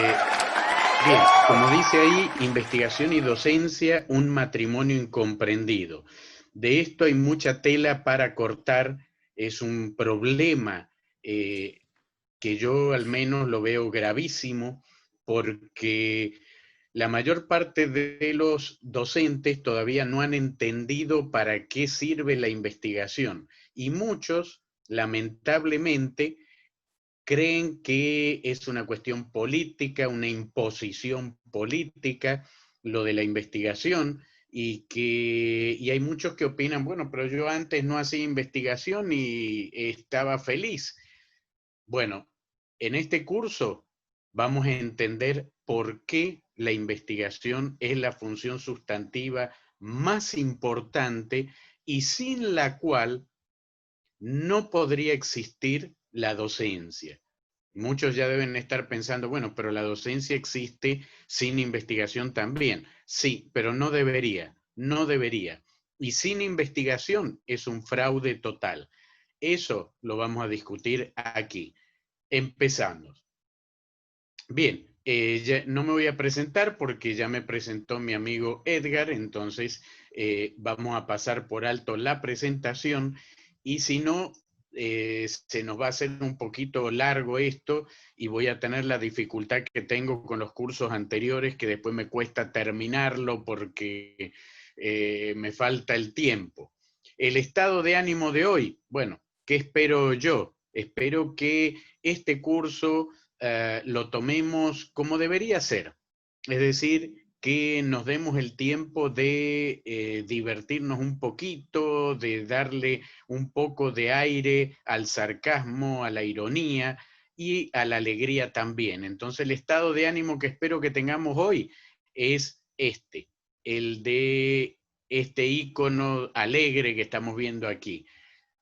Bien, como dice ahí, investigación y docencia, un matrimonio incomprendido. De esto hay mucha tela para cortar, es un problema eh, que yo al menos lo veo gravísimo, porque la mayor parte de los docentes todavía no han entendido para qué sirve la investigación, y muchos, lamentablemente, creen que es una cuestión política, una imposición política, lo de la investigación, y hay muchos que opinan, bueno, pero yo antes no hacía investigación y estaba feliz. Bueno, en este curso vamos a entender por qué la investigación es la función sustantiva más importante y sin la cual no podría existir la docencia. Muchos ya deben estar pensando, bueno, pero la docencia existe sin investigación también. Sí, pero no debería, no debería. Y sin investigación es un fraude total. Eso lo vamos a discutir aquí. Empezamos. Bien, no me voy a presentar porque ya me presentó mi amigo Edgar, entonces vamos a pasar por alto la presentación y si no, se nos va a hacer un poquito largo esto y voy a tener la dificultad que tengo con los cursos anteriores, que después me cuesta terminarlo porque me falta el tiempo. El estado de ánimo de hoy, bueno, ¿qué espero yo? Espero que este curso lo tomemos como debería ser. Es decir, que nos demos el tiempo de divertirnos un poquito, de darle un poco de aire al sarcasmo, a la ironía y a la alegría también. Entonces el estado de ánimo que espero que tengamos hoy es este, el de este icono alegre que estamos viendo aquí.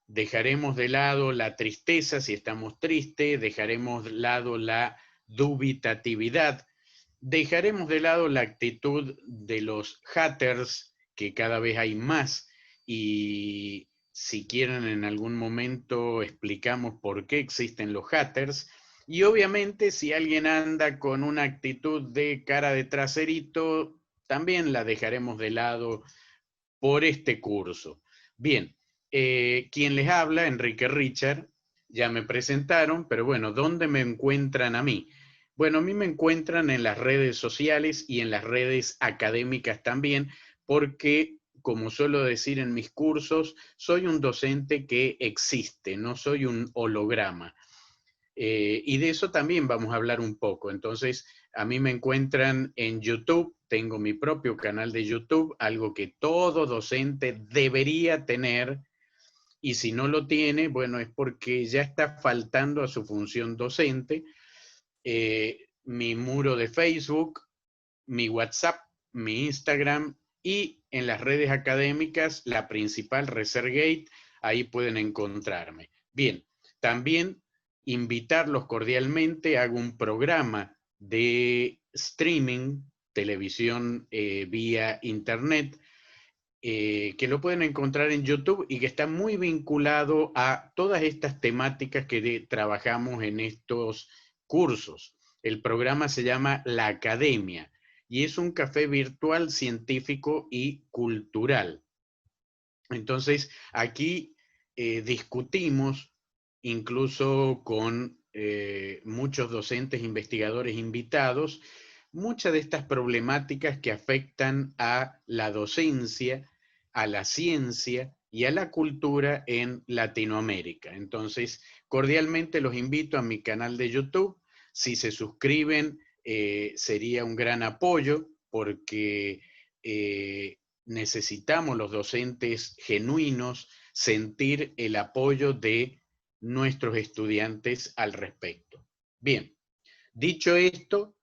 Dejaremos de lado la tristeza si estamos tristes, dejaremos de lado la dubitatividad, dejaremos de lado la actitud de los haters, que cada vez hay más, y si quieren en algún momento explicamos por qué existen los haters, y obviamente si alguien anda con una actitud de cara de traserito, también la dejaremos de lado por este curso. Bien, quien les habla, Enrique Richard, ya me presentaron, pero bueno, ¿dónde me encuentran a mí? Bueno, a mí me encuentran en las redes sociales y en las redes académicas también, porque, como suelo decir en mis cursos, soy un docente que existe, no soy un holograma. Y de eso también vamos a hablar un poco. Entonces, a mí me encuentran en YouTube, tengo mi propio canal de YouTube, algo que todo docente debería tener, y si no lo tiene, bueno, es porque ya está faltando a su función docente. Mi muro de Facebook, mi WhatsApp, mi Instagram y en las redes académicas, la principal, ResearchGate, ahí pueden encontrarme. Bien, también invitarlos cordialmente, hago un programa de streaming, televisión vía internet, que lo pueden encontrar en YouTube y que está muy vinculado a todas estas temáticas que trabajamos en estos cursos. El programa se llama La Academia y es un café virtual, científico y cultural. Entonces, aquí discutimos, incluso con muchos docentes, investigadores invitados, muchas de estas problemáticas que afectan a la docencia, a la ciencia y a la cultura en Latinoamérica. Entonces, cordialmente los invito a mi canal de YouTube. Si se suscriben, sería un gran apoyo porque necesitamos los docentes genuinos sentir el apoyo de nuestros estudiantes al respecto. Bien, dicho esto,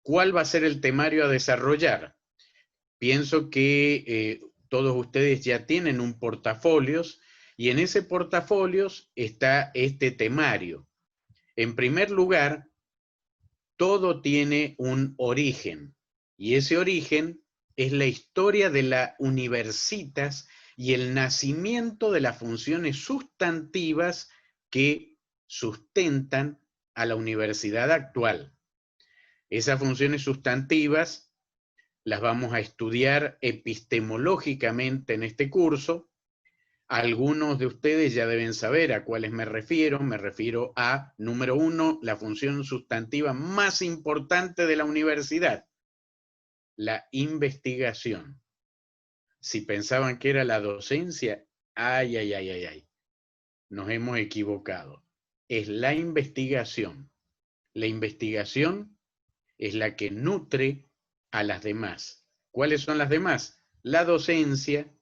¿cuál va a ser el temario a desarrollar? Pienso que todos ustedes ya tienen un portafolios y en ese portafolios está este temario. En primer lugar, todo tiene un origen y ese origen es la historia de la universitas y el nacimiento de las funciones sustantivas que sustentan a la universidad actual. Esas funciones sustantivas las vamos a estudiar epistemológicamente en este curso. Algunos de ustedes ya deben saber a cuáles me refiero. Me refiero a, número 1, la función sustantiva más importante de la universidad, la investigación. Si pensaban que era la docencia, ay, ay, ay, ay, ay, nos hemos equivocado. Es la investigación. La investigación es la que nutre a las demás. ¿Cuáles son las demás? La docencia,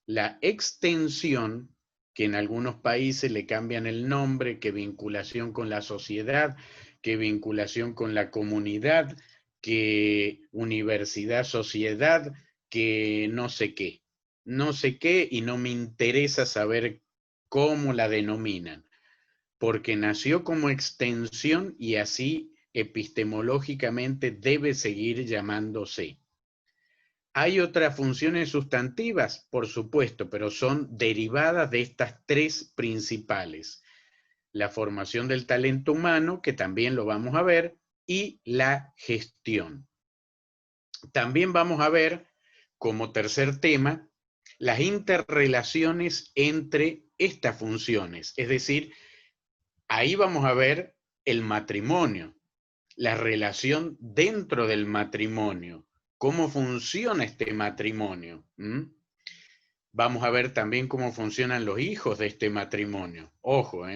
la extensión, que en algunos países le cambian el nombre, que vinculación con la sociedad, que vinculación con la comunidad, que universidad, sociedad, que no sé qué. No sé qué y no me interesa saber cómo la denominan, porque nació como extensión y así epistemológicamente debe seguir llamándose. ¿Hay otras funciones sustantivas? Por supuesto, pero son derivadas de estas tres principales. La formación del talento humano, que también lo vamos a ver, y la gestión. También vamos a ver, como tercer tema, las interrelaciones entre estas funciones. Es decir, ahí vamos a ver el matrimonio, la relación dentro del matrimonio, cómo funciona este matrimonio. Vamos a ver también cómo funcionan los hijos de este matrimonio. Ojo,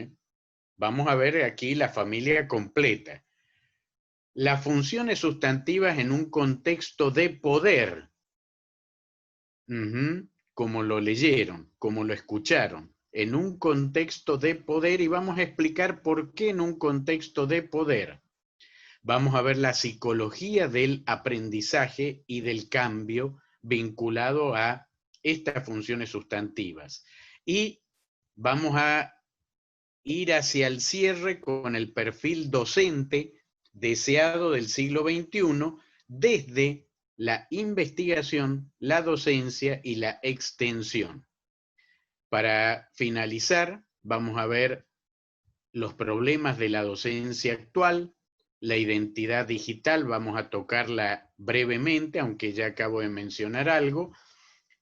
vamos a ver aquí la familia completa. Las funciones sustantivas en un contexto de poder, como lo leyeron, como lo escucharon, en un contexto de poder, y vamos a explicar por qué en un contexto de poder. Vamos a ver la psicología del aprendizaje y del cambio vinculado a estas funciones sustantivas. Y vamos a ir hacia el cierre con el perfil docente deseado del siglo XXI desde la investigación, la docencia y la extensión. Para finalizar, vamos a ver los problemas de la docencia actual, la identidad digital, vamos a tocarla brevemente, aunque ya acabo de mencionar algo.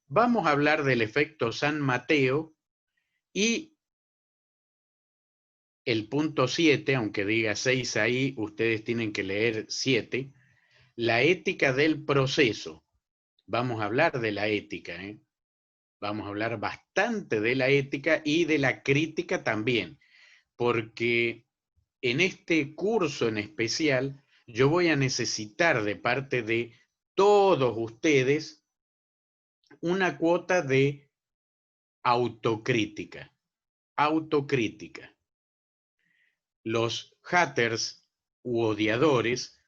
Vamos a hablar del efecto San Mateo y el punto 7, aunque diga 6 ahí, ustedes tienen que leer 7, la ética del proceso. Vamos a hablar de la ética, Vamos a hablar bastante de la ética y de la crítica también, porque en este curso en especial yo voy a necesitar de parte de todos ustedes una cuota de autocrítica. Autocrítica. Los haters u odiadores,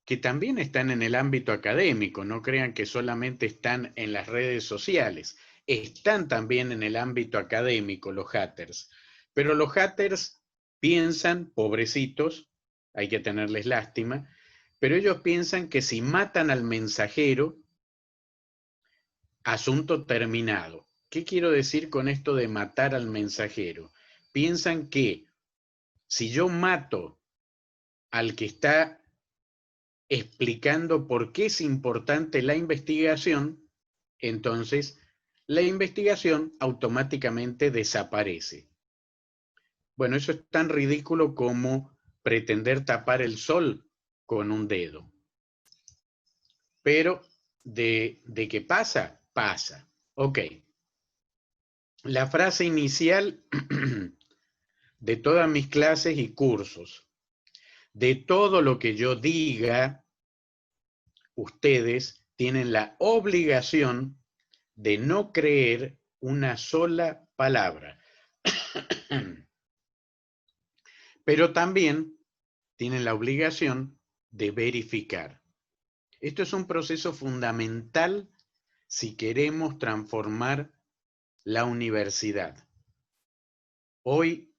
que también están en el ámbito académico, no crean que solamente están en las redes sociales, están también en el ámbito académico los haters, pero los haters piensan, pobrecitos, hay que tenerles lástima, pero ellos piensan que si matan al mensajero, asunto terminado. ¿Qué quiero decir con esto de matar al mensajero? Piensan que si yo mato al que está explicando por qué es importante la investigación, entonces la investigación automáticamente desaparece. Bueno, eso es tan ridículo como pretender tapar el sol con un dedo. Pero de qué pasa, pasa. Ok. La frase inicial de todas mis clases y cursos. De todo lo que yo diga, ustedes tienen la obligación de no creer una sola palabra. Pero también tienen la obligación de verificar. Esto es un proceso fundamental si queremos transformar la universidad. Hoy,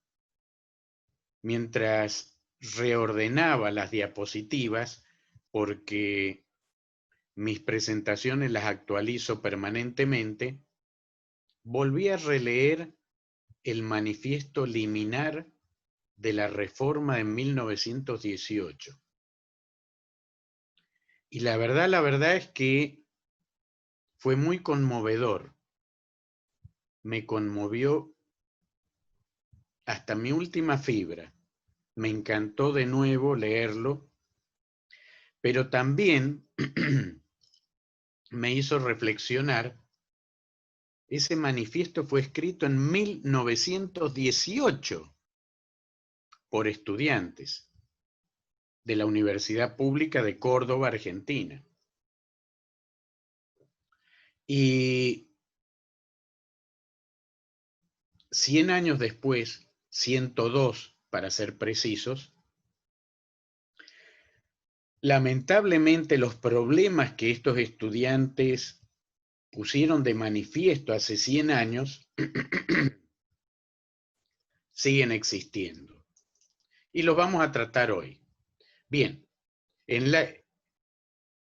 mientras reordenaba las diapositivas, porque mis presentaciones las actualizo permanentemente, volví a releer el manifiesto liminar de la Reforma de 1918. Y la verdad es que fue muy conmovedor. Me conmovió hasta mi última fibra. Me encantó de nuevo leerlo, pero también me hizo reflexionar. Ese manifiesto fue escrito en 1918 por estudiantes de la Universidad Pública de Córdoba, Argentina. Y 100 años después, 102 para ser precisos, lamentablemente los problemas que estos estudiantes pusieron de manifiesto hace 100 años siguen existiendo. Y los vamos a tratar hoy. Bien,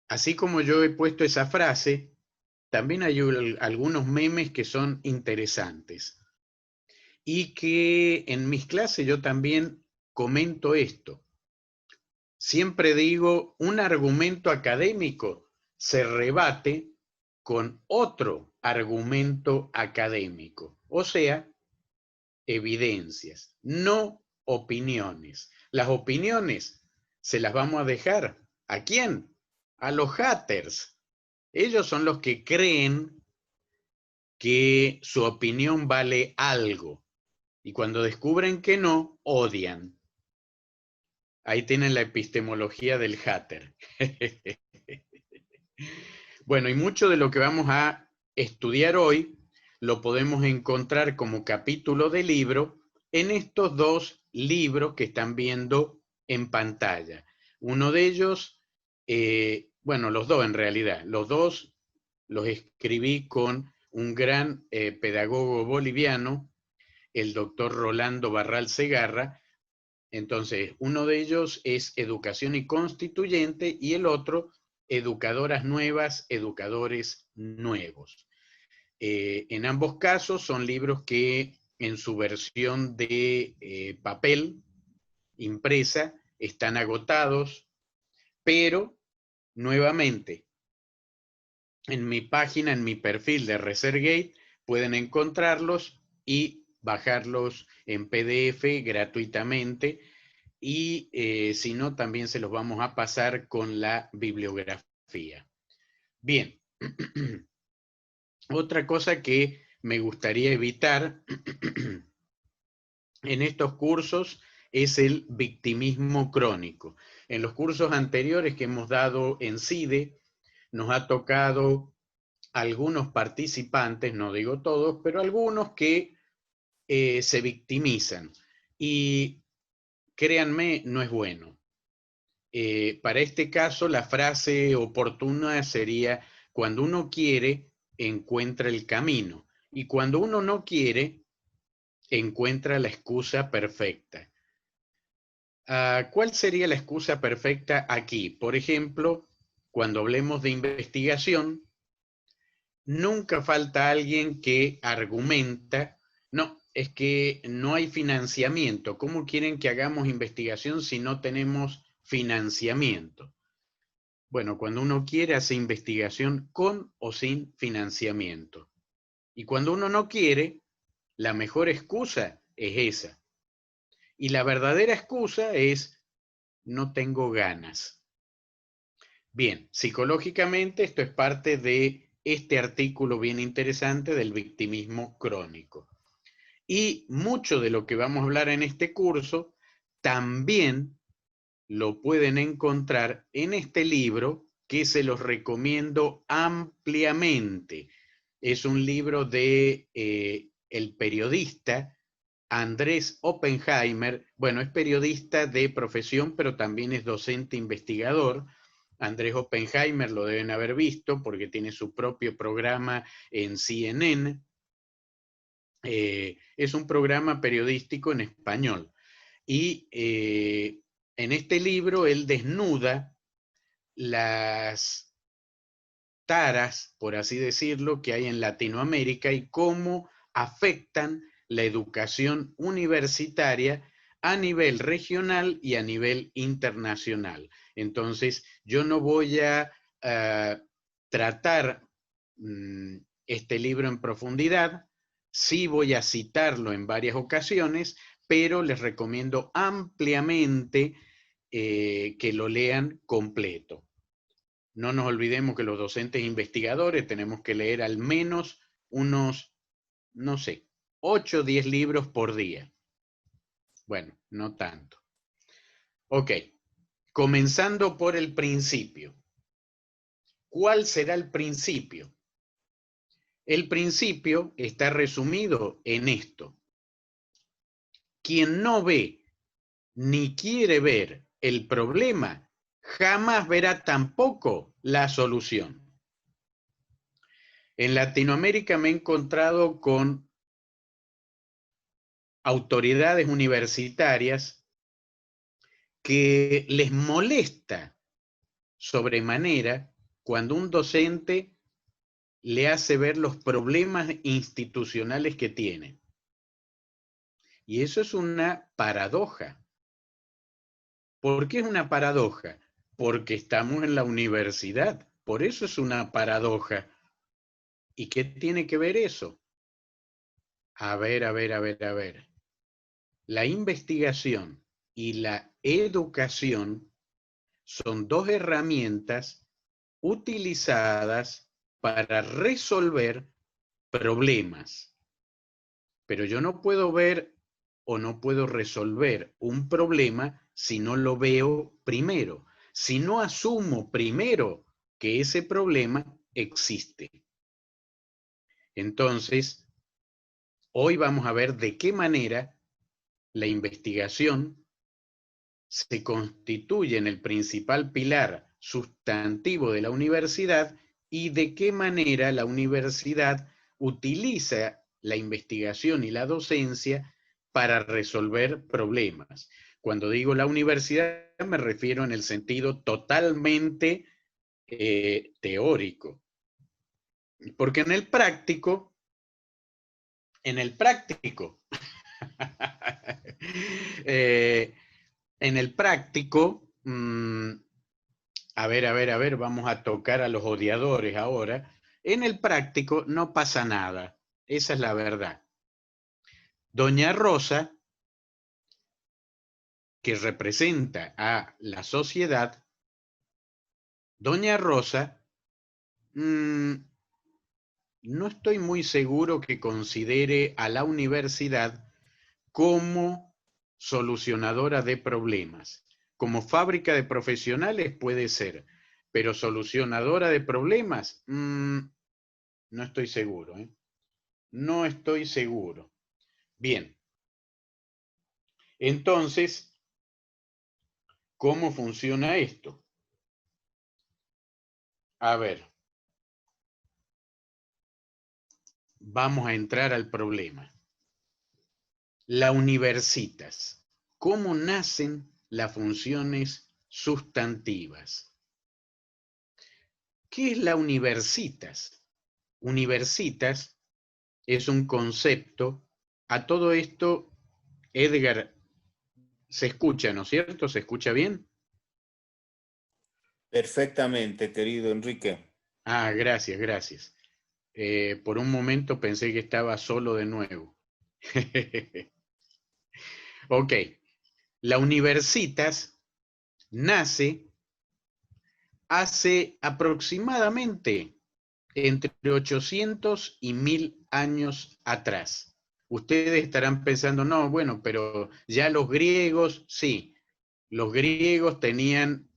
así como yo he puesto esa frase, también hay algunos memes que son interesantes. Y que en mis clases yo también comento esto. Siempre digo, un argumento académico se rebate con otro argumento académico, o sea, evidencias, no opiniones. Las opiniones se las vamos a dejar, ¿a quién? A los haters. Ellos son los que creen que su opinión vale algo y cuando descubren que no, odian. Ahí tienen la epistemología del hater. Bueno, y mucho de lo que vamos a estudiar hoy lo podemos encontrar como capítulo de libro en estos dos libros que están viendo en pantalla. Uno de ellos, bueno, los dos en realidad, los dos los escribí con un gran pedagogo boliviano, el doctor Rolando Barral Segarra. Entonces, uno de ellos es Educación y Constituyente y el otro, Educadoras Nuevas, Educadores Nuevos. En ambos casos son libros que en su versión de papel, impresa, están agotados, pero nuevamente, en mi página, en mi perfil de ResearchGate, pueden encontrarlos y bajarlos en PDF gratuitamente. Y si no, también se los vamos a pasar con la bibliografía. Bien, otra cosa que me gustaría evitar en estos cursos es el victimismo crónico. En los cursos anteriores que hemos dado en CIDE, nos ha tocado algunos participantes, no digo todos, pero algunos que se victimizan. Y créanme, no es bueno. Para este caso, la frase oportuna sería, cuando uno quiere, encuentra el camino. Y cuando uno no quiere, encuentra la excusa perfecta. ¿Cuál sería la excusa perfecta aquí? Por ejemplo, cuando hablemos de investigación, nunca falta alguien que argumenta, no, es que no hay financiamiento. ¿Cómo quieren que hagamos investigación si no tenemos financiamiento? Bueno, cuando uno quiere hacer investigación con o sin financiamiento. Y cuando uno no quiere, la mejor excusa es esa. Y la verdadera excusa es no tengo ganas. Bien, psicológicamente esto es parte de este artículo bien interesante del victimismo crónico. Y mucho de lo que vamos a hablar en este curso también lo pueden encontrar en este libro que se los recomiendo ampliamente. Es un libro de el periodista Andrés Oppenheimer. Bueno, es periodista de profesión, pero también es docente investigador. Andrés Oppenheimer lo deben haber visto porque tiene su propio programa en CNN. Es un programa periodístico en español. Y en este libro él desnuda las taras, por así decirlo, que hay en Latinoamérica y cómo afectan la educación universitaria a nivel regional y a nivel internacional. Entonces, yo no voy a tratar este libro en profundidad. Sí voy a citarlo en varias ocasiones, pero les recomiendo ampliamente que lo lean completo. No nos olvidemos que los docentes investigadores tenemos que leer al menos unos, no sé, 8 o 10 libros por día. Bueno, no tanto. Ok, comenzando por el principio. ¿Cuál será el principio? El principio está resumido en esto. Quien no ve ni quiere ver el problema, jamás verá tampoco la solución. En Latinoamérica me he encontrado con autoridades universitarias que les molesta sobremanera cuando un docente le hace ver los problemas institucionales que tiene. Y eso es una paradoja. ¿Por qué es una paradoja? Porque estamos en la universidad. Por eso es una paradoja. ¿Y qué tiene que ver eso? A ver. La investigación y la educación son dos herramientas utilizadas para resolver problemas. Pero yo no puedo ver o no puedo resolver un problema si no lo veo primero, si no asumo primero que ese problema existe. Entonces, hoy vamos a ver de qué manera la investigación se constituye en el principal pilar sustantivo de la universidad y de qué manera la universidad utiliza la investigación y la docencia para resolver problemas. Cuando digo la universidad me refiero en el sentido totalmente teórico. Porque en el práctico, en el práctico, a ver, vamos a tocar a los odiadores ahora. En el práctico no pasa nada, esa es la verdad. Doña Rosa, que representa a la sociedad, Doña Rosa, no estoy muy seguro que considere a la universidad como solucionadora de problemas. Como fábrica de profesionales puede ser, pero solucionadora de problemas, no estoy seguro. No estoy seguro. Bien. Entonces, ¿cómo funciona esto? A ver, vamos a entrar al problema. La universitas. ¿Cómo nacen las funciones sustantivas? ¿Qué es la universitas? Universitas es un concepto. A todo esto, Edgar, se escucha, ¿no es cierto? ¿Se escucha bien? Perfectamente, querido Enrique. Ah, gracias. Por un momento pensé que estaba solo de nuevo. Ok, la universitas nace hace aproximadamente entre 800 y 1000 años atrás. Ustedes estarán pensando, no, bueno, pero ya los griegos, sí, los griegos tenían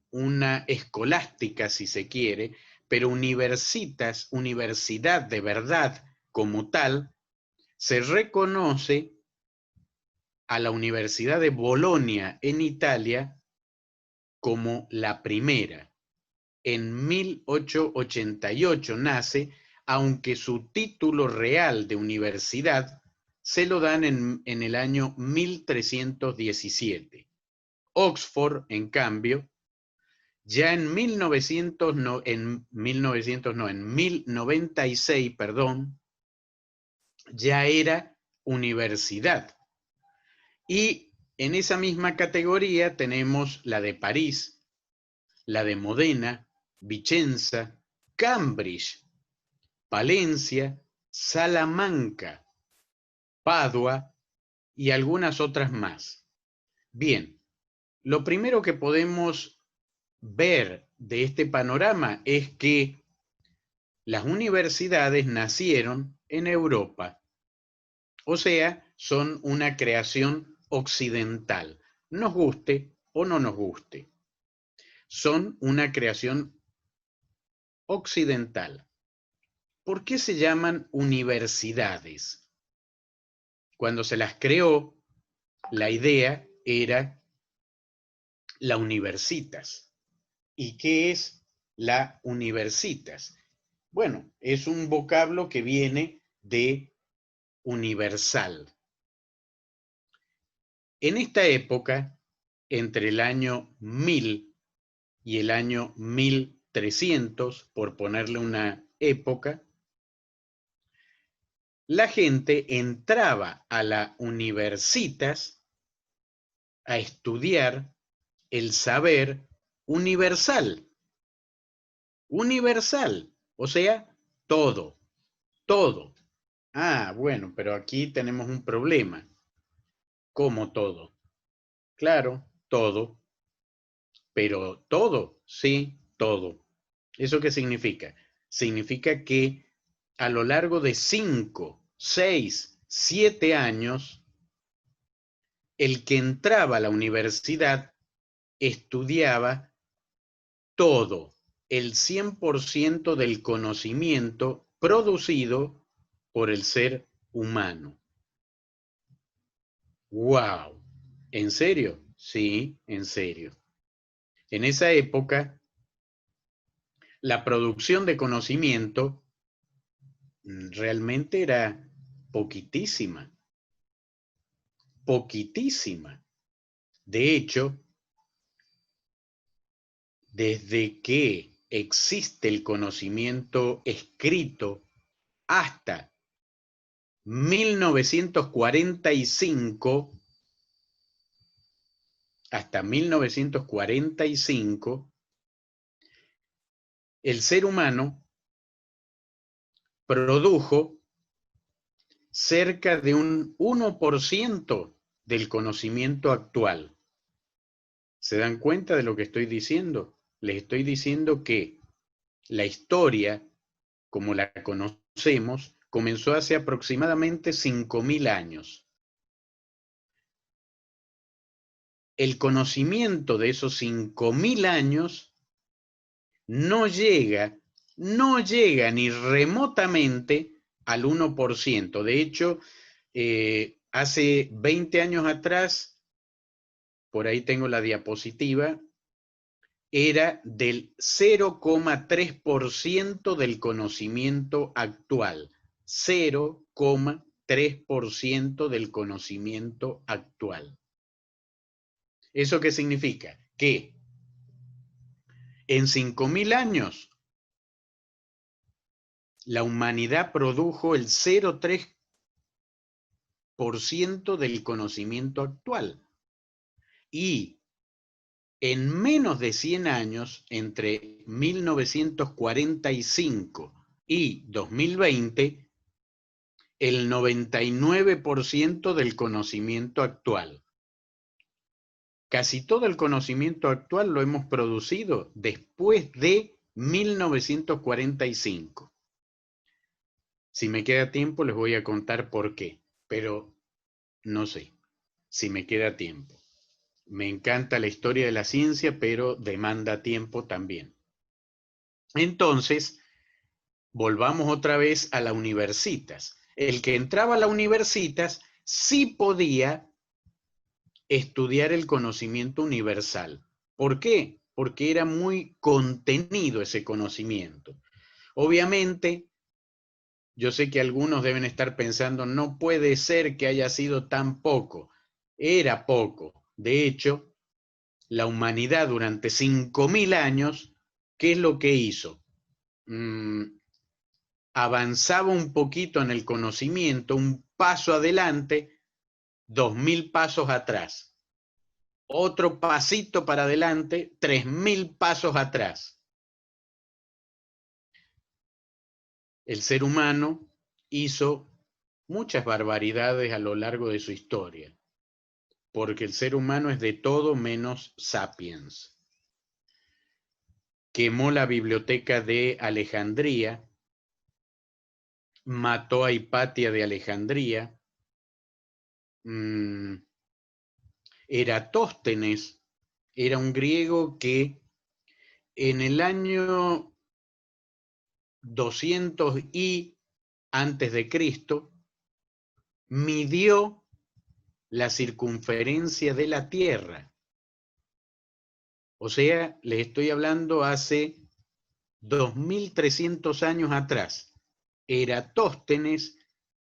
una escolástica, si se quiere, pero universitas, universidad de verdad como tal, se reconoce a la Universidad de Bolonia en Italia como la primera. En 1888 nace, aunque su título real de universidad se lo dan en el año 1317. Oxford, en cambio, ya en 1096, perdón, ya era universidad. Y en esa misma categoría tenemos la de París, la de Modena, Vicenza, Cambridge, Palencia, Salamanca, Padua y algunas otras más. Bien, lo primero que podemos ver de este panorama es que las universidades nacieron en Europa, o sea, son una creación occidental, nos guste o no nos guste. Son una creación occidental. ¿Por qué se llaman universidades? Cuando se las creó, la idea era la universitas. ¿Y qué es la universitas? Bueno, es un vocablo que viene de universal. En esta época, entre el año 1000 y el año 1300, por ponerle una época, la gente entraba a la universitas a estudiar el saber universal. Universal, o sea, todo, todo. Ah, bueno, pero aquí tenemos un problema. ¿Cómo todo? Claro, todo, pero todo, sí, todo. ¿Eso qué significa? Significa que a lo largo de 5, 6, 7 años, el que entraba a la universidad estudiaba todo, el 100% del conocimiento producido por el ser humano. ¡Wow! ¿En serio? Sí, en serio. En esa época, la producción de conocimiento realmente era poquitísima, poquitísima. De hecho, desde que existe el conocimiento escrito hasta 1945, el ser humano produjo cerca de un 1% del conocimiento actual. ¿Se dan cuenta de lo que estoy diciendo? Les estoy diciendo que la historia, como la conocemos, comenzó hace aproximadamente 5000 años. El conocimiento de esos 5000 años no llega ni remotamente al 1%. De hecho, hace 20 años atrás, por ahí tengo la diapositiva, era del 0,3% del conocimiento actual. 0,3% del conocimiento actual. ¿Eso qué significa? Que en 5000 años la humanidad produjo el 0,3% del conocimiento actual. Y en menos de 100 años, entre 1945 y 2020, el 99% del conocimiento actual. Casi todo el conocimiento actual lo hemos producido después de 1945. Si me queda tiempo les voy a contar por qué, pero no sé si me queda tiempo. Me encanta la historia de la ciencia, pero demanda tiempo también. Entonces, volvamos otra vez a la universitas. El que entraba a la universitas sí podía estudiar el conocimiento universal. ¿Por qué? Porque era muy contenido ese conocimiento. Obviamente, yo sé que algunos deben estar pensando, no puede ser que haya sido tan poco. Era poco. De hecho, la humanidad durante 5000 años, ¿qué es lo que hizo? Avanzaba un poquito en el conocimiento, un paso adelante, 2000 pasos atrás. Otro pasito para adelante, 3000 pasos atrás. el ser humano hizo muchas barbaridades a lo largo de su historia, porque el ser humano es de todo menos sapiens. Quemó la biblioteca de Alejandría, mató a Hipatia de Alejandría, Eratóstenes era un griego que en el año 200 y antes de Cristo midió la circunferencia de la Tierra. O sea, les estoy hablando hace 2300 años atrás. Eratóstenes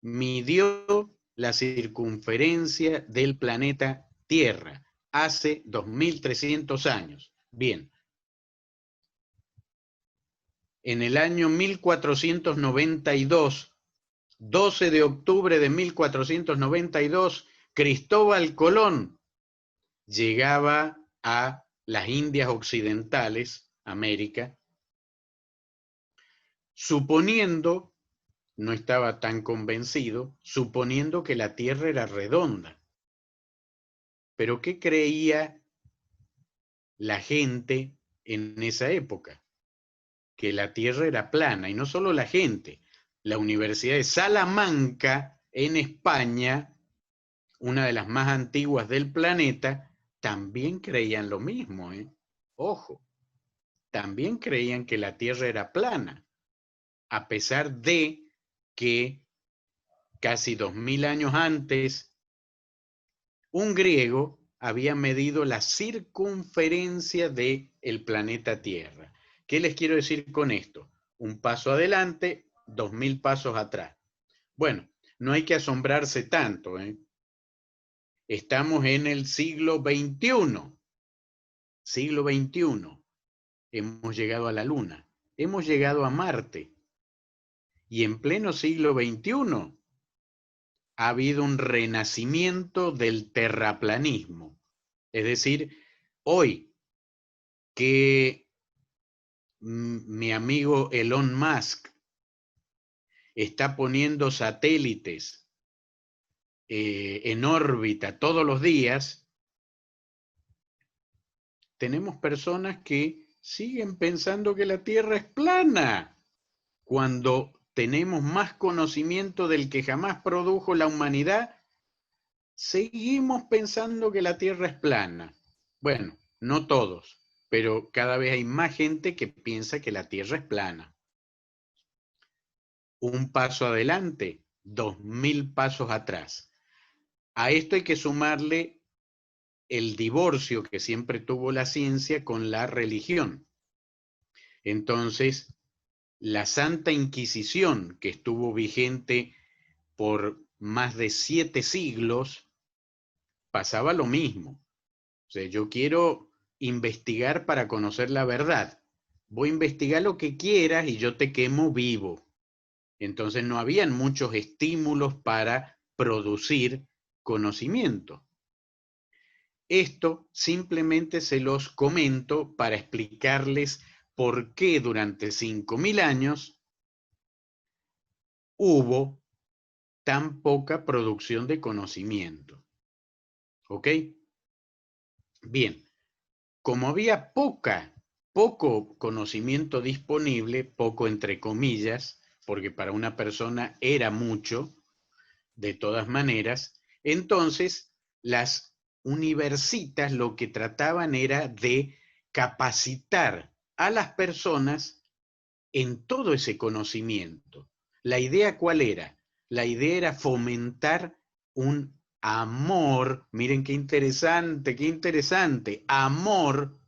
midió la circunferencia del planeta Tierra hace 2300 años. Bien. En el año 1492, 12 de octubre de 1492, Cristóbal Colón llegaba a las Indias Occidentales, América, suponiendo, no estaba tan convencido, suponiendo que la Tierra era redonda. Pero ¿qué creía la gente en esa época? Que la Tierra era plana, y no solo la gente. La Universidad de Salamanca, en España, una de las más antiguas del planeta, también creían lo mismo, ¿eh? Ojo, también creían que la Tierra era plana, a pesar de que casi 2000 años antes, un griego había medido la circunferencia del planeta Tierra. ¿Qué les quiero decir con esto? Un paso adelante, 2000 pasos atrás. Bueno, no hay que asombrarse tanto, ¿eh? Estamos en el siglo XXI. Siglo XXI. Hemos llegado a la Luna. Hemos llegado a Marte. Y en pleno siglo XXI ha habido un renacimiento del terraplanismo. Es decir, hoy que mi amigo Elon Musk está poniendo satélites en órbita todos los días, tenemos personas que siguen pensando que la Tierra es plana, cuando tenemos más conocimiento del que jamás produjo la humanidad. Seguimos pensando que la Tierra es plana. Bueno, no todos, pero cada vez hay más gente que piensa que la Tierra es plana. Un paso adelante, 2000 pasos atrás. A esto hay que sumarle el divorcio que siempre tuvo la ciencia con la religión. Entonces, la Santa Inquisición, que estuvo vigente por más de 7 siglos, pasaba lo mismo. O sea, yo quiero investigar para conocer la verdad. Voy a investigar lo que quieras y yo te quemo vivo. Entonces no habían muchos estímulos para producir conocimiento. Esto simplemente se los comento para explicarles por qué durante 5000 años hubo tan poca producción de conocimiento. ¿Ok? Bien, como había poco conocimiento disponible, poco entre comillas, porque para una persona era mucho, de todas maneras, entonces las universitas lo que trataban era de capacitar a las personas en todo ese conocimiento. ¿La idea cuál era? La idea era fomentar un amor, miren qué interesante, amor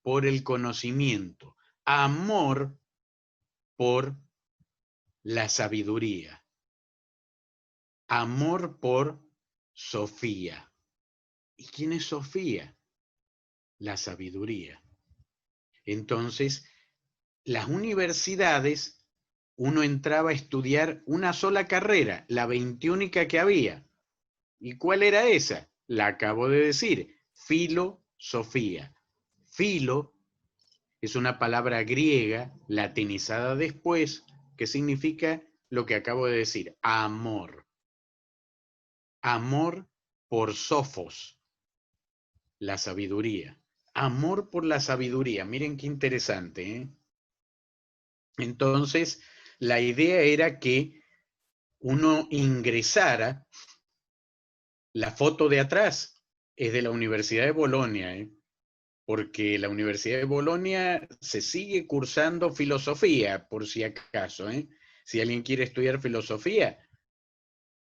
por el conocimiento, amor por la sabiduría, amor por Sofía. ¿Y quién es Sofía? La sabiduría. Entonces, las universidades, uno entraba a estudiar una sola carrera, la 21 que había. ¿Y cuál era esa? La acabo de decir, filosofía. Filo es una palabra griega, latinizada después que significa lo que acabo de decir, amor. Amor por Sofos, la sabiduría. Amor por la sabiduría. Miren qué interesante, ¿eh? Entonces, la idea era que uno ingresara. La foto de atrás es de la Universidad de Bolonia, ¿eh? Porque la Universidad de Bolonia se sigue cursando filosofía, por si acaso, ¿eh? Si alguien quiere estudiar filosofía,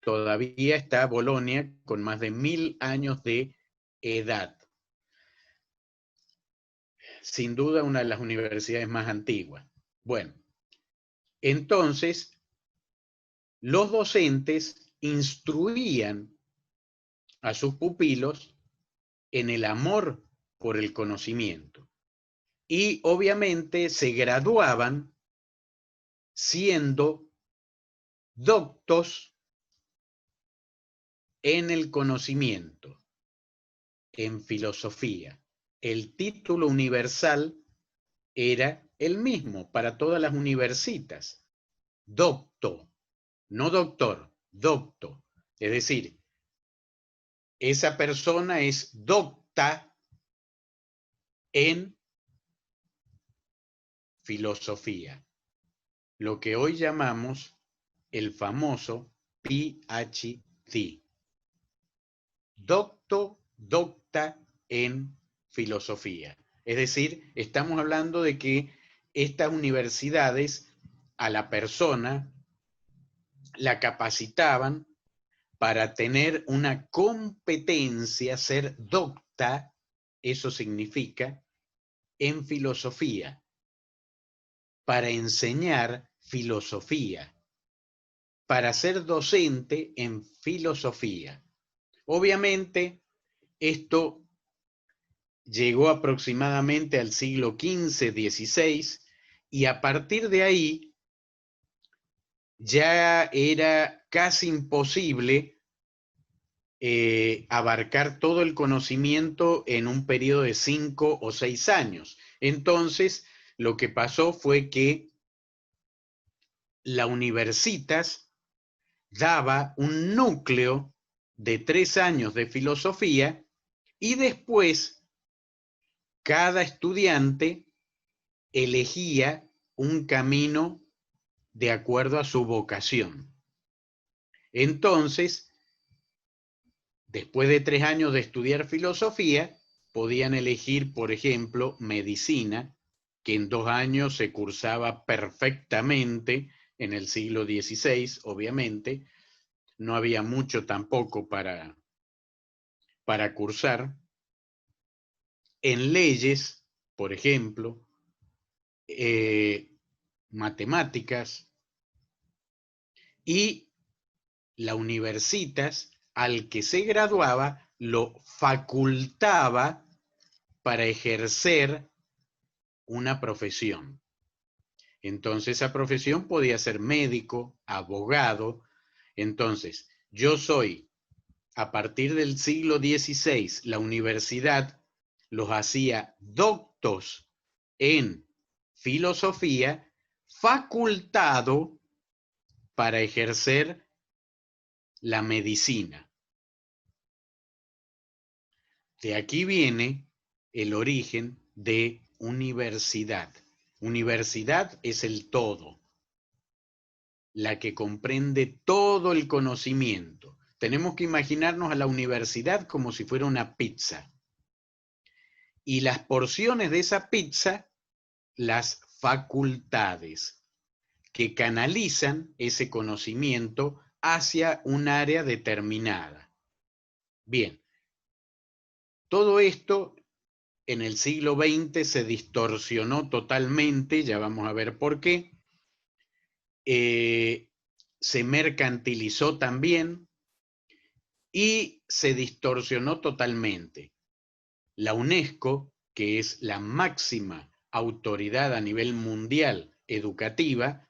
todavía está Bolonia con más de 1000 años de edad. Sin duda una de las universidades más antiguas. Bueno, entonces los docentes instruían a sus pupilos en el amor por el conocimiento. Y obviamente se graduaban siendo doctos en el conocimiento, en filosofía. El título universal era el mismo para todas las universitas. Docto, no doctor, docto. Es decir, esa persona es docta en filosofía, lo que hoy llamamos el famoso PhD. Docta en filosofía. Es decir, estamos hablando de que estas universidades a la persona la capacitaban para tener una competencia, ser docta, eso significa, en filosofía, para enseñar filosofía, para ser docente en filosofía. Obviamente, esto llegó aproximadamente al siglo XV, XVI, y a partir de ahí ya era casi imposible abarcar todo el conocimiento en un periodo de 5 o 6 años. Entonces, lo que pasó fue que la Universitas daba un núcleo de 3 años de filosofía y después cada estudiante elegía un camino de acuerdo a su vocación. Entonces, después de 3 años de estudiar filosofía, podían elegir, por ejemplo, medicina, que en 2 años se cursaba perfectamente en el siglo XVI, obviamente. No había mucho tampoco para cursar. En leyes, por ejemplo, matemáticas, y la Universitas, al que se graduaba, lo facultaba para ejercer una profesión. Entonces, esa profesión podía ser médico, abogado. Entonces, yo soy, a partir del siglo XVI, la universidad los hacía doctos en filosofía, facultado para ejercer la medicina. De aquí viene el origen de universidad. Universidad es el todo, la que comprende todo el conocimiento. Tenemos que imaginarnos a la universidad como si fuera una pizza. Y las porciones de esa pizza, las facultades, que canalizan ese conocimiento hacia un área determinada. Bien, todo esto en el siglo XX se distorsionó totalmente, ya vamos a ver por qué. Se mercantilizó también y se distorsionó totalmente. La UNESCO, que es la máxima autoridad a nivel mundial educativa,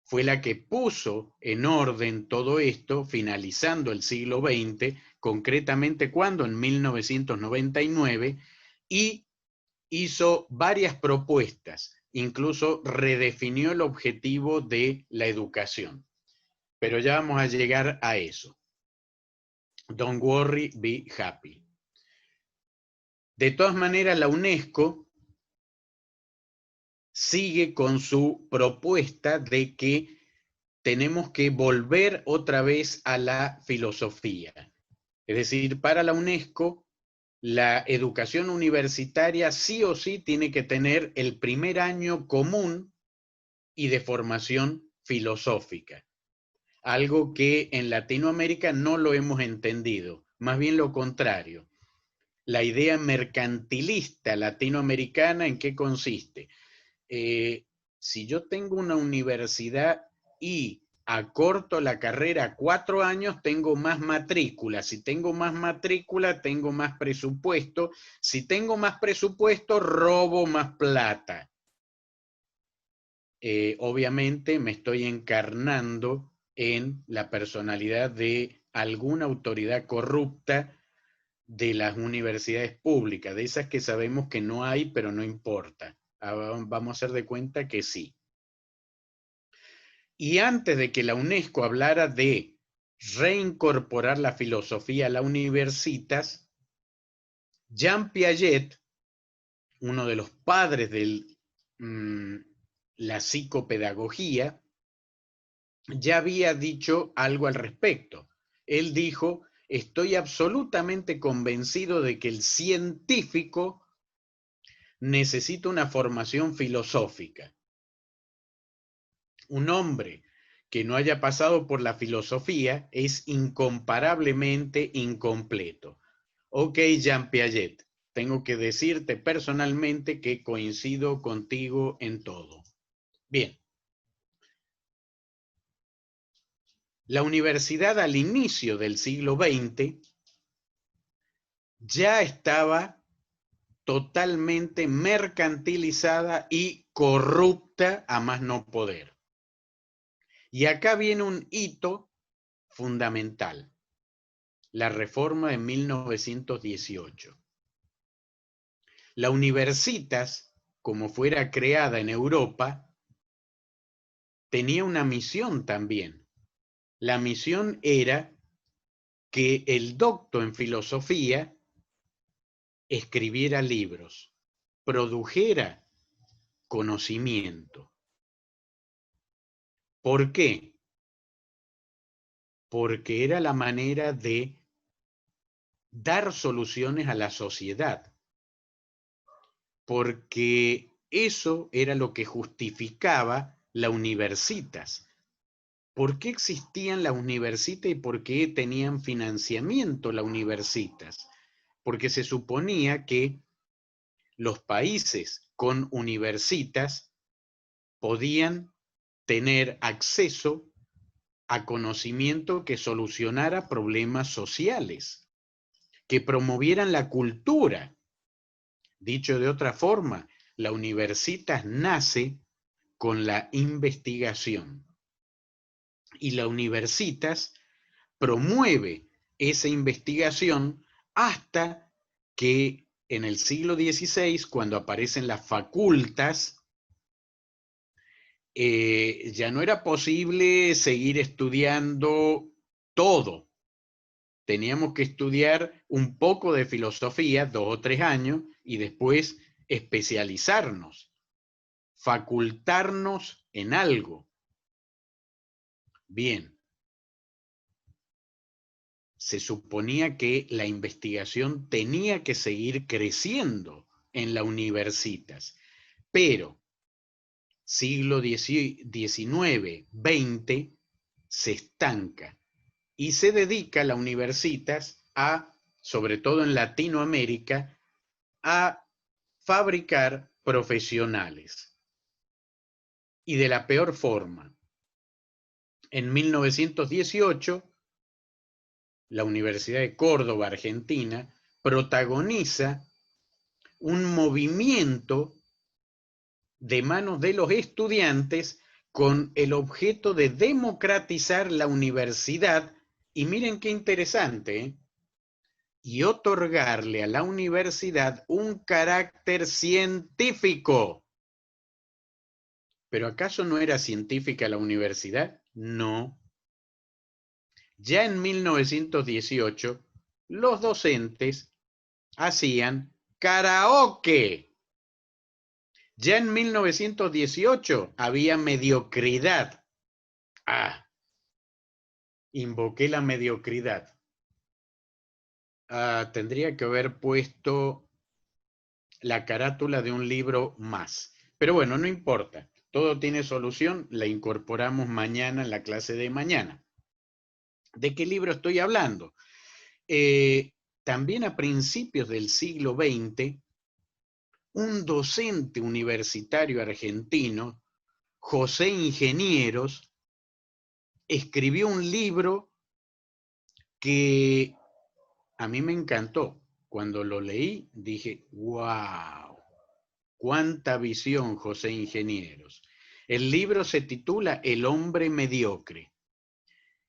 fue la que puso en orden todo esto, finalizando el siglo XX, concretamente cuando en 1999, y hizo varias propuestas. incluso redefinió el objetivo de la educación. Pero ya vamos a llegar a eso. Don't worry, be happy. De todas maneras, la UNESCO sigue con su propuesta de que tenemos que volver otra vez a la filosofía. Es decir, para la UNESCO, la educación universitaria sí o sí tiene que tener el primer año común y de formación filosófica. Algo que en Latinoamérica no lo hemos entendido, más bien lo contrario. La idea mercantilista latinoamericana, ¿en qué consiste? Si yo tengo una universidad y acorto la carrera 4 años, tengo más matrícula. Si tengo más matrícula, tengo más presupuesto. Si tengo más presupuesto, robo más plata. Obviamente me estoy encarnando en la personalidad de alguna autoridad corrupta de las universidades públicas, de esas que sabemos que no hay, pero no importa. Vamos a hacer de cuenta que sí. Y antes de que la UNESCO hablara de reincorporar la filosofía a las universitas, Jean Piaget, uno de los padres de la psicopedagogía, ya había dicho algo al respecto. Él dijo: estoy absolutamente convencido de que el científico necesita una formación filosófica. Un hombre que no haya pasado por la filosofía es incomparablemente incompleto. Ok, Jean Piaget, tengo que decirte personalmente que coincido contigo en todo. Bien. La universidad al inicio del siglo XX ya estaba totalmente mercantilizada y corrupta a más no poder. Y acá viene un hito fundamental: la reforma de 1918. La Universitas, como fuera creada en Europa, tenía una misión también. La misión era que el docto en filosofía escribiera libros, produjera conocimiento. ¿Por qué? Porque era la manera de dar soluciones a la sociedad. Porque eso era lo que justificaba la Universitas. ¿Por qué existían las Universitas y por qué tenían financiamiento las Universitas? Porque se suponía que los países con universitas podían tener acceso a conocimiento que solucionara problemas sociales, que promovieran la cultura. Dicho de otra forma, la Universitas nace con la investigación y la Universitas promueve esa investigación hasta que en el siglo XVI, cuando aparecen las facultas, ya no era posible seguir estudiando todo. Teníamos que estudiar un poco de filosofía, 2 o 3 años, y después especializarnos, facultarnos en algo. Bien. Se suponía que la investigación tenía que seguir creciendo en las universitas, pero siglo XIX, XX, se estanca y se dedica la universitas a, sobre todo en Latinoamérica, a fabricar profesionales. Y de la peor forma. En 1918, la Universidad de Córdoba, Argentina, protagoniza un movimiento de manos de los estudiantes con el objeto de democratizar la universidad, y miren qué interesante, ¿eh? Y otorgarle a la universidad un carácter científico. ¿Pero acaso no era científica la universidad? No. Ya en 1918, los docentes hacían karaoke. Ya en 1918 había mediocridad. Ah, invoqué la mediocridad. Tendría que haber puesto la carátula de un libro más. Pero bueno, no importa. Todo tiene solución. La incorporamos mañana en la clase de mañana. ¿De qué libro estoy hablando? También a principios del siglo XX, un docente universitario argentino, José Ingenieros, escribió un libro que a mí me encantó. Cuando lo leí dije, wow, cuánta visión, José Ingenieros. El libro se titula El hombre mediocre.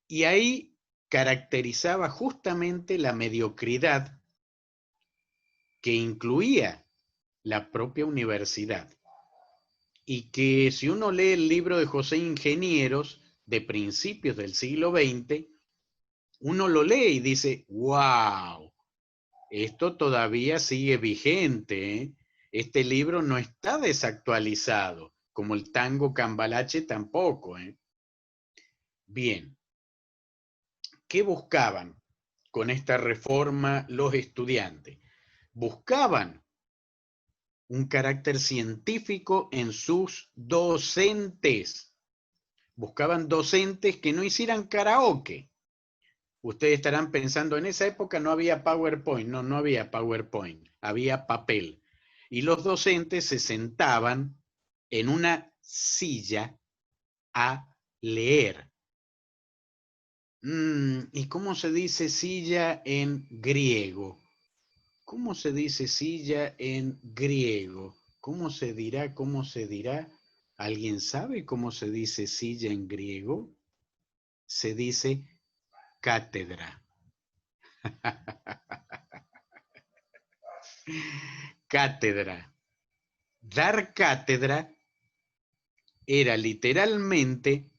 Y ahí caracterizaba justamente la mediocridad que incluía la propia universidad. Y que si uno lee el libro de José Ingenieros de principios del siglo XX, uno lo lee y dice, wow, esto todavía sigue vigente, ¿eh? Este libro no está desactualizado, como el tango Cambalache tampoco, ¿eh? Bien, ¿qué buscaban con esta reforma los estudiantes? Buscaban un carácter científico en sus docentes. Buscaban docentes que no hicieran karaoke. Ustedes estarán pensando, en esa época no había PowerPoint. No, no había PowerPoint, había papel. Y los docentes se sentaban en una silla a leer. ¿Y cómo se dice silla en griego? ¿Cómo se dice silla en griego? ¿Cómo se dirá? ¿Cómo se dirá? ¿Alguien sabe cómo se dice silla en griego? Se dice cátedra. Cátedra. Dar cátedra era literalmente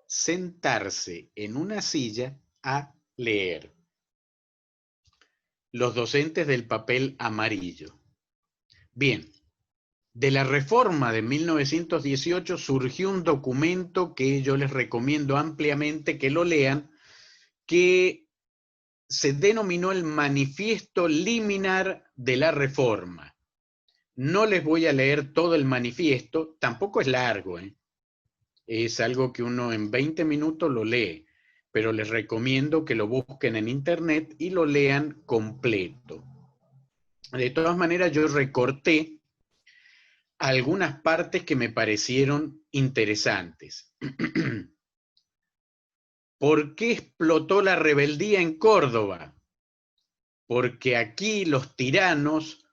sentarse en una silla a leer. Los docentes del papel amarillo. Bien, de la reforma de 1918 surgió un documento que yo les recomiendo ampliamente que lo lean, que se denominó el Manifiesto Liminar de la Reforma. No les voy a leer todo el manifiesto, tampoco es largo, ¿eh? Es algo que uno en 20 minutos lo lee, pero les recomiendo que lo busquen en internet y lo lean completo. De todas maneras, yo recorté algunas partes que me parecieron interesantes. ¿Por qué explotó la rebeldía en Córdoba? Porque aquí los tiranos,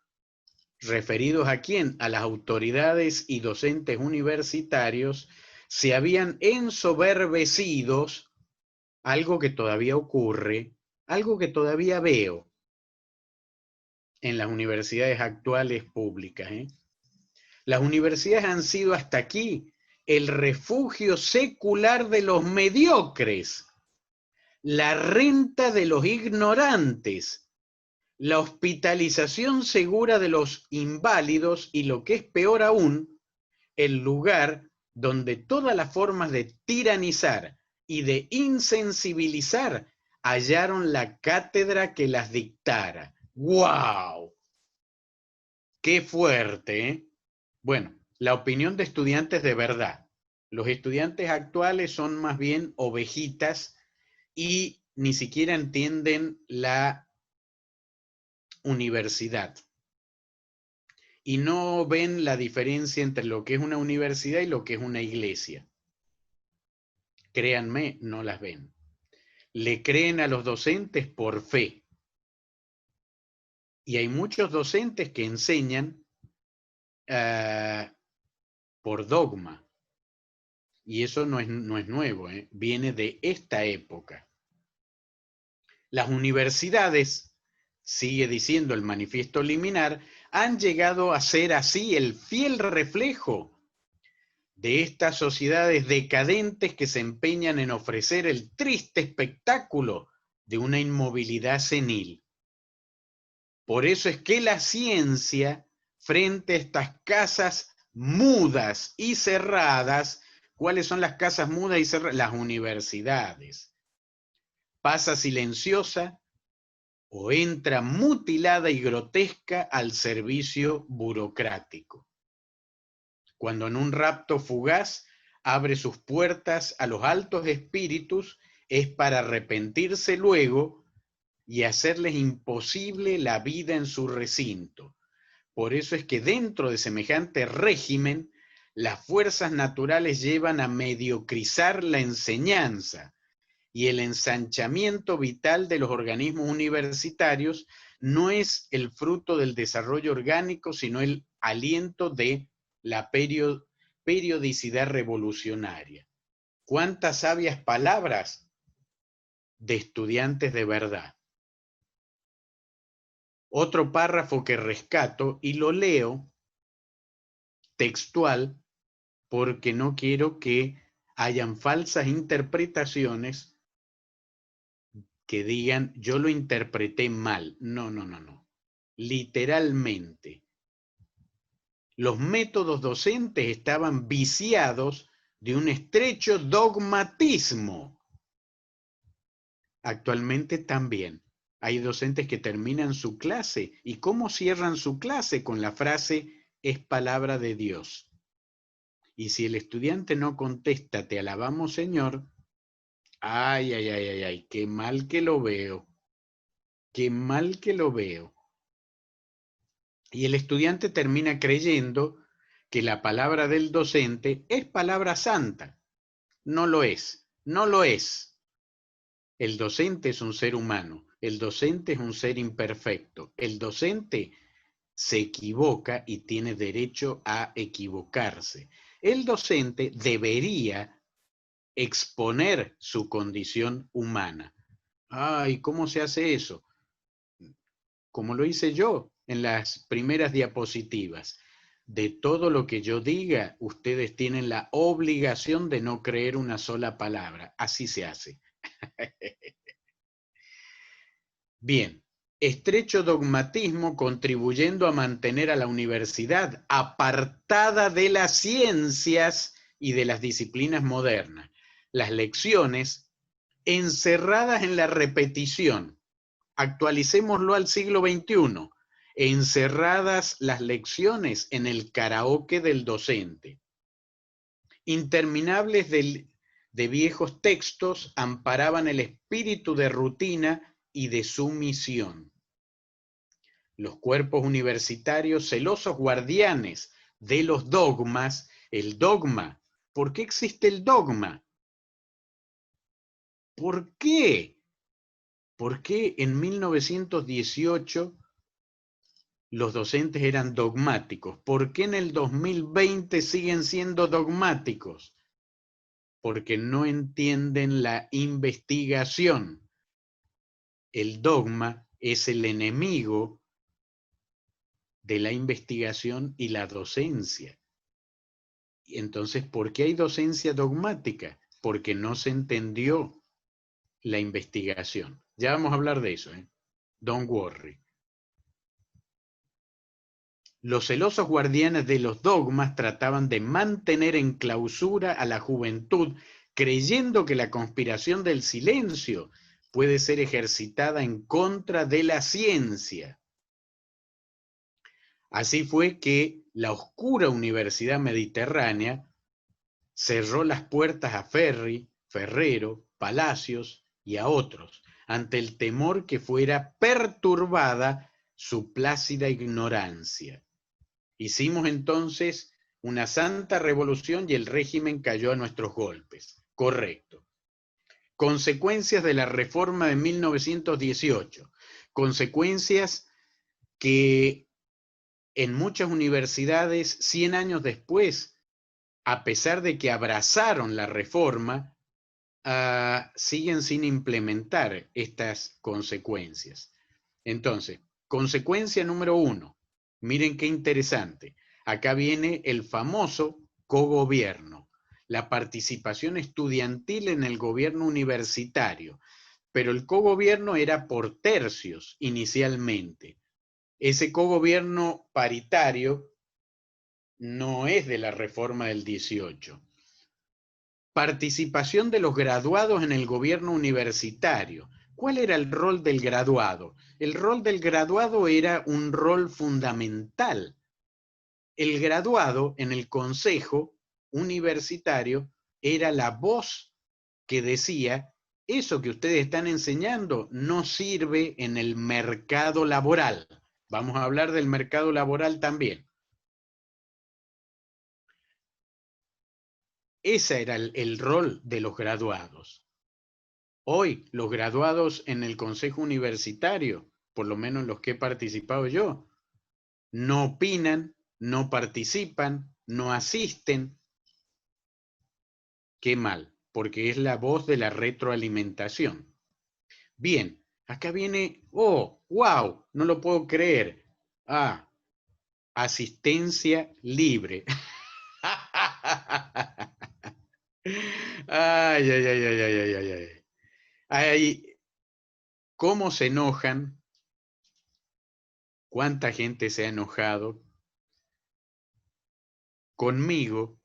referidos a quién, a las autoridades y docentes universitarios, se habían ensoberbecidos, algo que todavía ocurre, algo que todavía veo en las universidades actuales públicas, ¿eh? Las universidades han sido hasta aquí el refugio secular de los mediocres, la renta de los ignorantes, la hospitalización segura de los inválidos y, lo que es peor aún, el lugar donde todas las formas de tiranizar y de insensibilizar hallaron la cátedra que las dictara. ¡Guau! ¡Qué fuerte! ¿Eh? Bueno, la opinión de estudiantes de verdad. Los estudiantes actuales son más bien ovejitas y ni siquiera entienden la universidad. Y no ven la diferencia entre lo que es una universidad y lo que es una iglesia. Créanme, no las ven. Le creen a los docentes por fe. Y hay muchos docentes que enseñan por dogma. Y eso no es nuevo, ¿eh? Viene de esta época. Las universidades, sigue diciendo el manifiesto liminar, han llegado a ser así el fiel reflejo de estas sociedades decadentes que se empeñan en ofrecer el triste espectáculo de una inmovilidad senil. Por eso es que la ciencia, frente a estas casas mudas y cerradas, ¿cuáles son las casas mudas y cerradas? Las universidades. Pasa silenciosa o entra mutilada y grotesca al servicio burocrático. Cuando en un rapto fugaz abre sus puertas a los altos espíritus, es para arrepentirse luego y hacerles imposible la vida en su recinto. Por eso es que dentro de semejante régimen, las fuerzas naturales llevan a mediocrizar la enseñanza y el ensanchamiento vital de los organismos universitarios no es el fruto del desarrollo orgánico, sino el aliento de la periodicidad revolucionaria. ¿Cuántas sabias palabras de estudiantes de verdad? Otro párrafo que rescato y lo leo textual porque no quiero que hayan falsas interpretaciones que digan yo lo interpreté mal. No, no, no, no. Literalmente. Los métodos docentes estaban viciados de un estrecho dogmatismo. Actualmente también hay docentes que terminan su clase. ¿Y cómo cierran su clase? Con la frase, es palabra de Dios. Y si el estudiante no contesta, te alabamos, Señor, ay, ay, ay, ay, ay, qué mal que lo veo. Qué mal que lo veo. Y el estudiante termina creyendo que la palabra del docente es palabra santa. No lo es, no lo es. El docente es un ser humano, el docente es un ser imperfecto, el docente se equivoca y tiene derecho a equivocarse. El docente debería exponer su condición humana. Ay, ¿cómo se hace eso? Como lo hice yo en las primeras diapositivas. De todo lo que yo diga, ustedes tienen la obligación de no creer una sola palabra. Así se hace. Bien, estrecho dogmatismo contribuyendo a mantener a la universidad apartada de las ciencias y de las disciplinas modernas. Las lecciones encerradas en la repetición. Actualicémoslo al siglo XXI. Encerradas las lecciones en el karaoke del docente. Interminables de viejos textos amparaban el espíritu de rutina y de sumisión. Los cuerpos universitarios, celosos guardianes de los dogmas, el dogma. ¿Por qué existe el dogma? ¿Por qué? ¿Por qué en 1918 los docentes eran dogmáticos? ¿Por qué en el 2020 siguen siendo dogmáticos? Porque no entienden la investigación. El dogma es el enemigo de la investigación y la docencia. Y entonces, ¿por qué hay docencia dogmática? Porque no se entendió la investigación. Ya vamos a hablar de eso, ¿eh? Don't worry. Los celosos guardianes de los dogmas trataban de mantener en clausura a la juventud, creyendo que la conspiración del silencio puede ser ejercitada en contra de la ciencia. Así fue que la oscura Universidad Mediterránea cerró las puertas a Ferri, Ferrero, Palacios y a otros, ante el temor que fuera perturbada su plácida ignorancia. Hicimos entonces una santa revolución y el régimen cayó a nuestros golpes. Correcto. Consecuencias de la reforma de 1918. Consecuencias que en muchas universidades, 100 años después, a pesar de que abrazaron la reforma, siguen sin implementar estas consecuencias. Entonces, consecuencia número 1. Miren qué interesante. Acá viene el famoso cogobierno, la participación estudiantil en el gobierno universitario, pero el cogobierno era por tercios inicialmente. Ese cogobierno paritario no es de la reforma del 18. Participación de los graduados en el gobierno universitario. ¿Cuál era el rol del graduado? El rol del graduado era un rol fundamental. El graduado en el consejo universitario era la voz que decía: eso que ustedes están enseñando no sirve en el mercado laboral. Vamos a hablar del mercado laboral también. Ese era el rol de los graduados. Hoy, los graduados en el consejo universitario, por lo menos los que he participado yo, no opinan, no participan, no asisten. Qué mal, porque es la voz de la retroalimentación. Bien, acá viene, oh, wow, no lo puedo creer. Ah, asistencia libre. Ay, ay, ay, ay, ay, ay, ay. Ay, ¿cómo se enojan? ¿Cuánta gente se ha enojado conmigo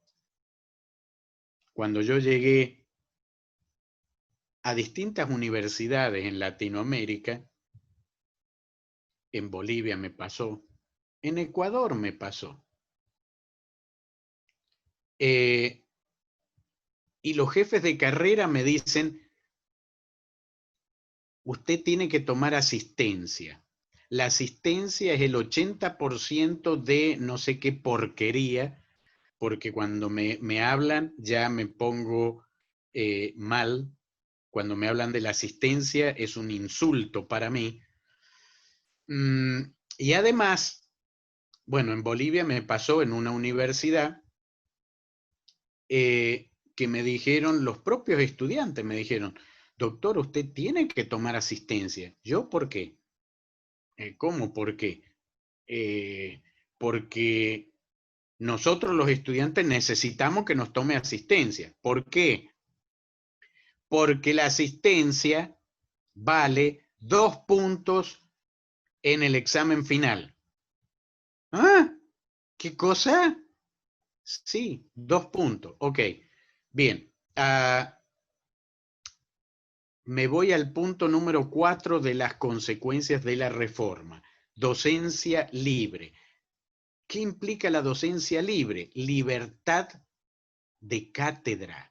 cuando yo llegué a distintas universidades en Latinoamérica? En Bolivia me pasó, en Ecuador me pasó. Y los jefes de carrera me dicen: usted tiene que tomar asistencia. La asistencia es el 80% de no sé qué porquería, porque cuando me hablan ya me pongo mal. Cuando me hablan de la asistencia es un insulto para mí. Y además, bueno, en Bolivia me pasó en una universidad que me dijeron, los propios estudiantes me dijeron: doctor, usted tiene que tomar asistencia. ¿Yo por qué? ¿Cómo por qué? Porque nosotros los estudiantes necesitamos que nos tome asistencia. ¿Por qué? Porque la asistencia vale 2 puntos en el examen final. ¿Ah? ¿Qué cosa? Sí, 2 puntos. Ok, bien. Me voy al punto número 4 de las consecuencias de la reforma. Docencia libre. ¿Qué implica la docencia libre? Libertad de cátedra.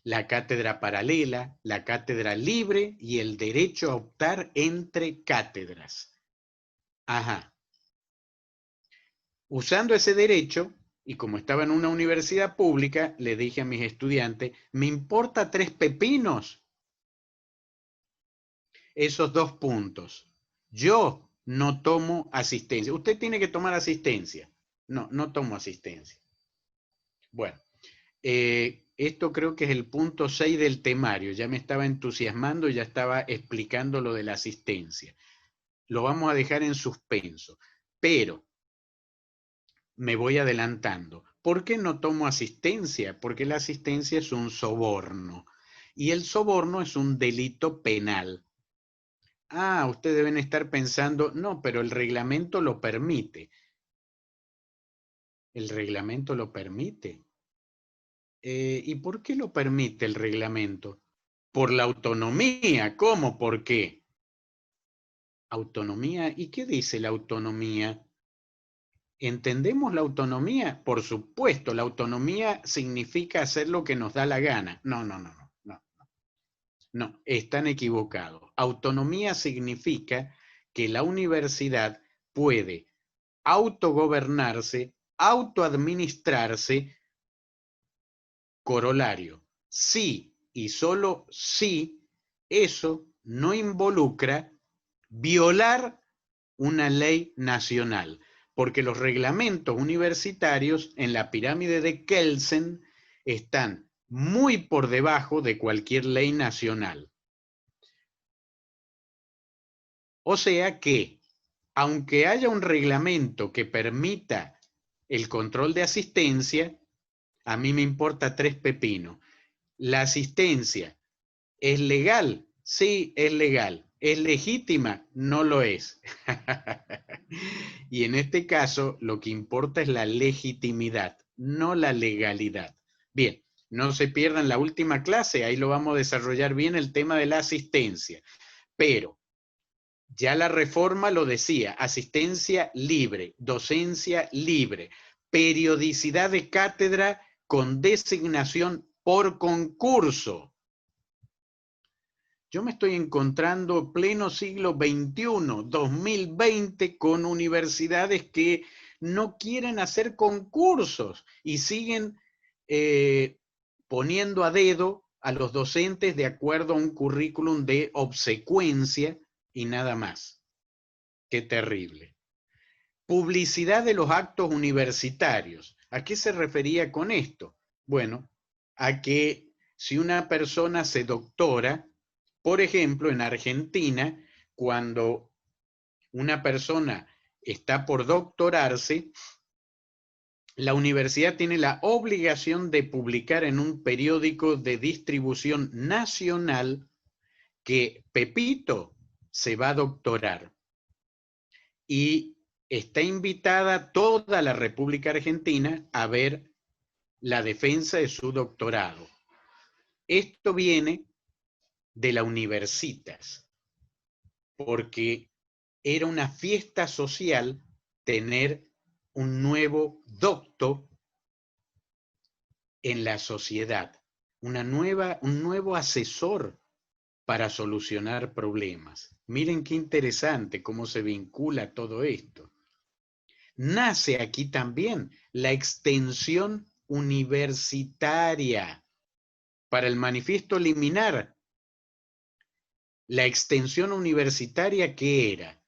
La cátedra paralela, la cátedra libre y el derecho a optar entre cátedras. Ajá. Usando ese derecho, y como estaba en una universidad pública, le dije a mis estudiantes: me importa 3 pepinos esos 2 puntos. Yo no tomo asistencia. Usted tiene que tomar asistencia. No, no tomo asistencia. Bueno, esto creo que es el punto 6 del temario. Ya me estaba entusiasmando y ya estaba explicando lo de la asistencia. Lo vamos a dejar en suspenso. Pero me voy adelantando. ¿Por qué no tomo asistencia? Porque la asistencia es un soborno. Y el soborno es un delito penal. Ah, ustedes deben estar pensando: no, pero el reglamento lo permite. ¿El reglamento lo permite? ¿Y por qué lo permite el reglamento? Por la autonomía. ¿Cómo? ¿Por qué? ¿Autonomía? ¿Y qué dice la autonomía? ¿Entendemos la autonomía? Por supuesto, la autonomía significa hacer lo que nos da la gana. No, no, no, no, no. No, están equivocados. Autonomía significa que la universidad puede autogobernarse, autoadministrarse. Corolario: sí y solo sí, eso no involucra violar una ley nacional, porque los reglamentos universitarios en la pirámide de Kelsen están muy por debajo de cualquier ley nacional. O sea que, aunque haya un reglamento que permita el control de asistencia, A mí me importa tres pepinos. La asistencia, ¿es legal? Sí, es legal. ¿Es legítima? No lo es. Y en este caso, lo que importa es la legitimidad, no la legalidad. Bien, no se pierdan la última clase, ahí lo vamos a desarrollar bien el tema de la asistencia. Pero ya la reforma lo decía, asistencia libre, docencia libre, periodicidad de cátedra con designación por concurso. Yo me estoy encontrando pleno siglo XXI, 2020, con universidades que no quieren hacer concursos y siguen poniendo a dedo a los docentes de acuerdo a un currículum de obsecuencia y nada más. Qué terrible. Publicidad de los actos universitarios. ¿A qué se refería con esto? Bueno, a que si una persona se doctora, por ejemplo, en Argentina, cuando una persona está por doctorarse, la universidad tiene la obligación de publicar en un periódico de distribución nacional que Pepito se va a doctorar. Y está invitada toda la República Argentina a ver la defensa de su doctorado. Esto viene de la Universitas, porque era una fiesta social tener un nuevo docto en la sociedad, un nuevo asesor para solucionar problemas. Miren qué interesante cómo se vincula todo esto. Nace aquí también la extensión universitaria. Para el manifiesto liminar, la extensión universitaria, ¿qué era?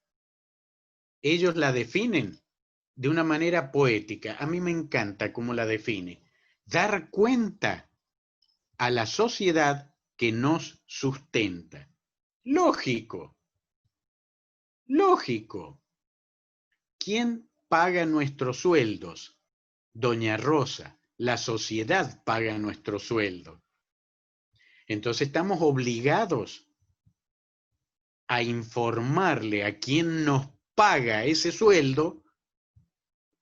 Ellos la definen de una manera poética. A mí me encanta cómo la define. Dar cuenta a la sociedad que nos sustenta. Lógico, lógico. ¿Quién paga nuestros sueldos? Doña Rosa, la sociedad paga nuestro sueldo. Entonces estamos obligados a informarle a quien nos paga ese sueldo,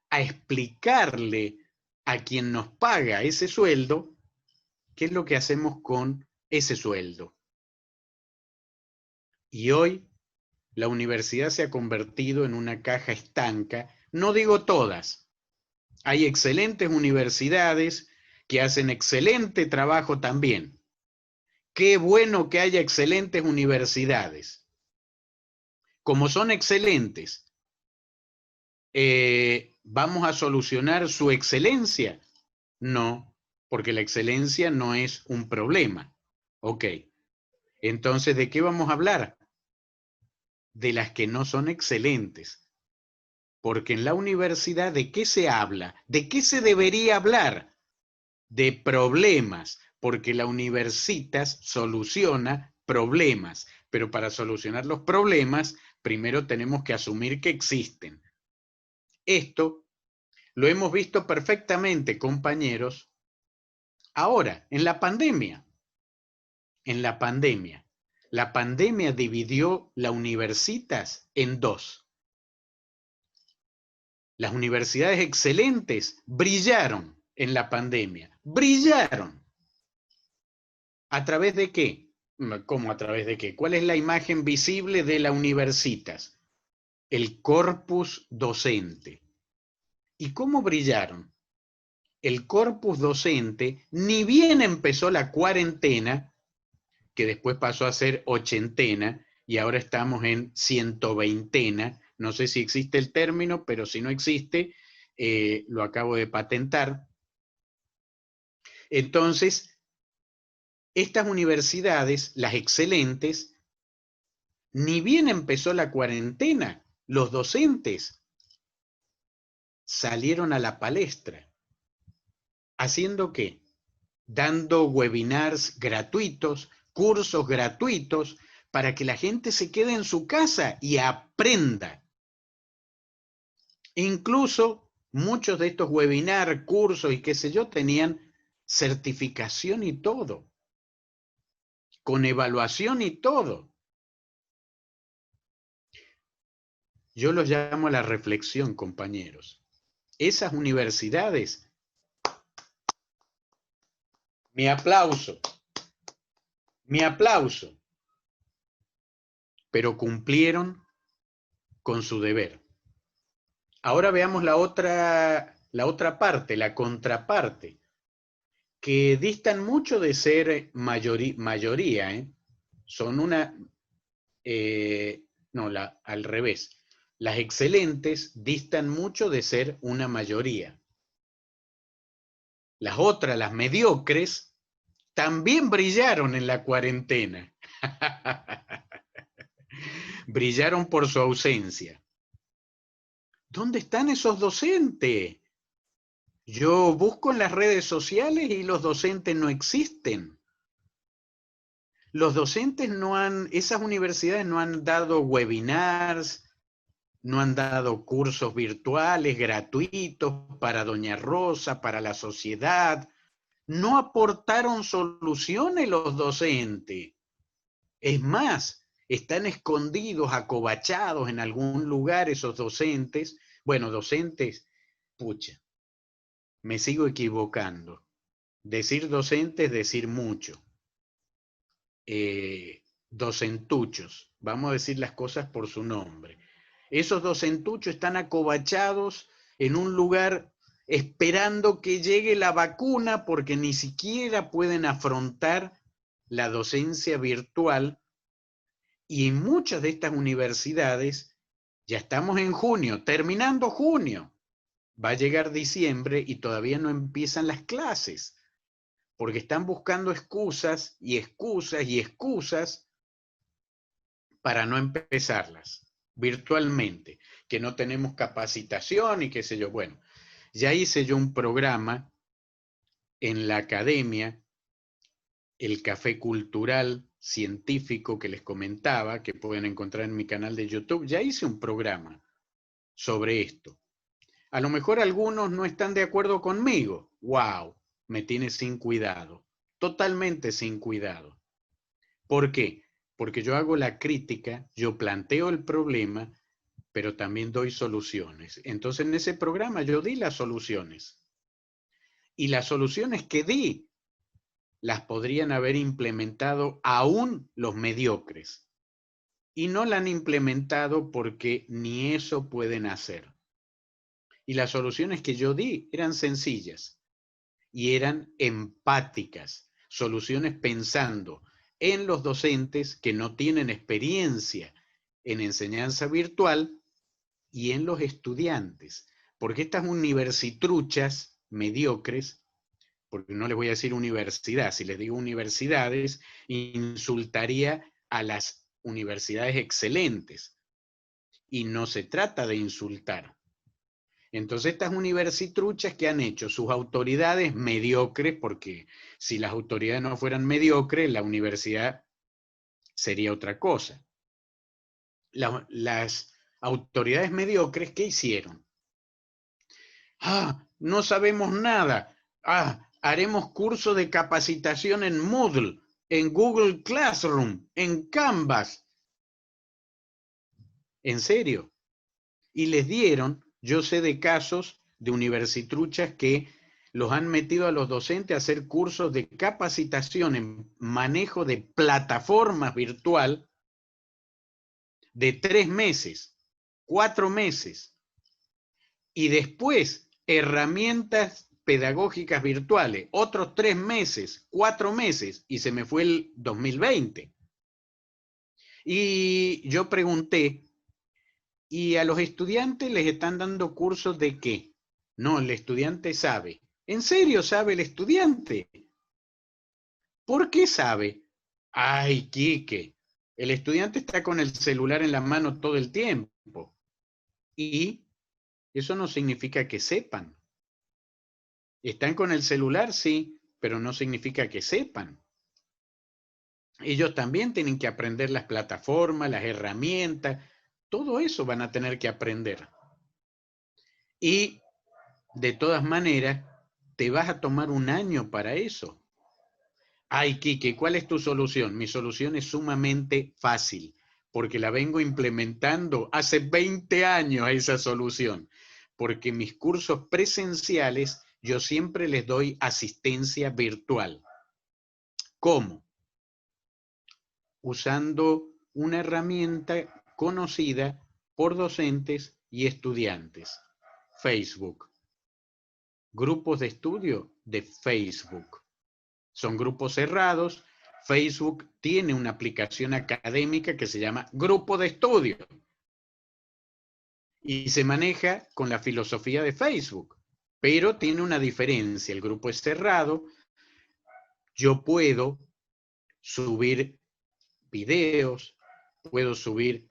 a explicarle a quien nos paga ese sueldo qué es lo que hacemos con ese sueldo. Y hoy la universidad se ha convertido en una caja estanca, no digo todas. Hay excelentes universidades que hacen excelente trabajo también. Qué bueno que haya excelentes universidades. Como son excelentes, ¿vamos a solucionar su excelencia? No, porque la excelencia no es un problema. Ok, entonces, ¿de qué vamos a hablar? De las que no son excelentes. Porque en la universidad, ¿de qué se habla? ¿De qué se debería hablar? De problemas, porque la Universitas soluciona problemas, pero para solucionar los problemas, primero tenemos que asumir que existen. Esto lo hemos visto perfectamente, compañeros, ahora, en la pandemia. En la pandemia. La pandemia dividió la Universitas en dos. Las universidades excelentes brillaron en la pandemia. Brillaron. ¿A través de qué? ¿Cómo a través de qué? ¿Cuál es la imagen visible de la Universitas? El corpus docente. ¿Y cómo brillaron? El corpus docente, ni bien empezó la cuarentena, que después pasó a ser ochentena, y ahora estamos en 120ena. No sé si existe el término, pero si no existe, lo acabo de patentar. Entonces, estas universidades, las excelentes, ni bien empezó la cuarentena, los docentes salieron a la palestra. ¿Haciendo qué? Dando webinars gratuitos, cursos gratuitos, para que la gente se quede en su casa y aprenda. Incluso Muchos de estos webinars, cursos y qué sé yo, tenían certificación y todo, con evaluación y todo. Yo los llamo a la reflexión, compañeros. Esas universidades, mi aplauso, pero cumplieron con su deber. Ahora veamos la otra parte, la contraparte, que distan mucho de ser mayoría, ¿eh? Son una, no, al revés. Las excelentes distan mucho de ser una mayoría. Las otras, las mediocres, también brillaron en la cuarentena. Brillaron por su ausencia. ¿Dónde están esos docentes? Yo busco en las redes sociales y los docentes no existen. Los docentes no han, esas universidades no han dado webinars, no han dado cursos virtuales gratuitos para Doña Rosa, para la sociedad. No aportaron soluciones los docentes. Es más, están escondidos, acobachados en algún lugar esos docentes. Bueno, docentes, pucha, me sigo equivocando. Decir docente es decir mucho. Docentuchos, vamos a decir las cosas por su nombre. Esos docentuchos están acobachados en un lugar esperando que llegue la vacuna porque ni siquiera pueden afrontar la docencia virtual. Y en muchas de estas universidades, ya estamos en junio, terminando junio, va a llegar diciembre y todavía no empiezan las clases, porque están buscando excusas y excusas y excusas para no empezarlas virtualmente, que no tenemos capacitación y qué sé yo. Bueno, ya hice yo un programa en la academia, el Café Cultural Científico que les comentaba, que pueden encontrar en mi canal de YouTube. Ya hice un programa sobre esto. A lo mejor algunos no están de acuerdo conmigo. ¡Wow! Me tiene sin cuidado. Totalmente sin cuidado. ¿Por qué? Porque yo hago la crítica, yo planteo el problema, pero también doy soluciones. Entonces en ese programa yo di las soluciones. Y las soluciones que di las podrían haber implementado aún los mediocres. Y no la han implementado porque ni eso pueden hacer. Y las soluciones que yo di eran sencillas y eran empáticas. Soluciones pensando en los docentes que no tienen experiencia en enseñanza virtual y en los estudiantes. Porque estas universitruchas mediocres, porque no les voy a decir universidad, si les digo universidades, insultaría a las universidades excelentes. Y no se trata de insultar. Entonces estas universitruchas que han hecho sus autoridades mediocres, porque si las autoridades no fueran mediocres, la universidad sería otra cosa. Las autoridades mediocres, ¿qué hicieron? No sabemos nada. Haremos curso de capacitación en Moodle, en Google Classroom, en Canvas. ¿En serio? Y les dieron, yo sé de casos de universitruchas que los han metido a los docentes a hacer cursos de capacitación en manejo de plataformas virtual de 3 meses, 4 meses. Y después herramientas pedagógicas virtuales, otros 3 meses, 4 meses, y se me fue el 2020. Y yo pregunté, ¿y a los estudiantes les están dando cursos de qué? No, el estudiante sabe. ¿En serio sabe el estudiante? ¿Por qué sabe? Ay, Quique, el estudiante está con el celular en la mano todo el tiempo. Y eso no significa que sepan. Están con el celular, sí, pero no significa que sepan. Ellos también tienen que aprender las plataformas, las herramientas, todo eso van a tener que aprender. Y De todas maneras, te vas a tomar un año para eso. Ay, Quique, ¿cuál es tu solución? Mi solución es sumamente fácil, porque la vengo implementando hace 20 años esa solución, porque mis cursos presenciales yo siempre les doy asistencia virtual. ¿Cómo? Usando una herramienta conocida por docentes y estudiantes, Facebook. Grupos de estudio de Facebook. Son grupos cerrados. Facebook tiene una aplicación académica que se llama Grupo de Estudio y se maneja con la filosofía de Facebook, pero tiene una diferencia. El grupo es cerrado. Yo puedo subir videos, puedo subir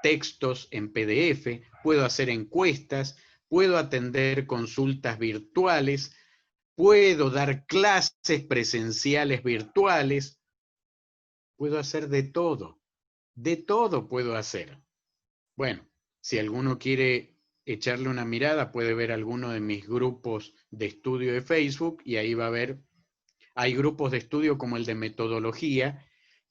textos en PDF, puedo hacer encuestas, puedo atender consultas virtuales, puedo dar clases presenciales virtuales, puedo hacer de todo puedo hacer. Bueno, si alguno quiere echarle una mirada, puede ver alguno de mis grupos de estudio de Facebook y ahí va a ver, hay grupos de estudio como el de metodología,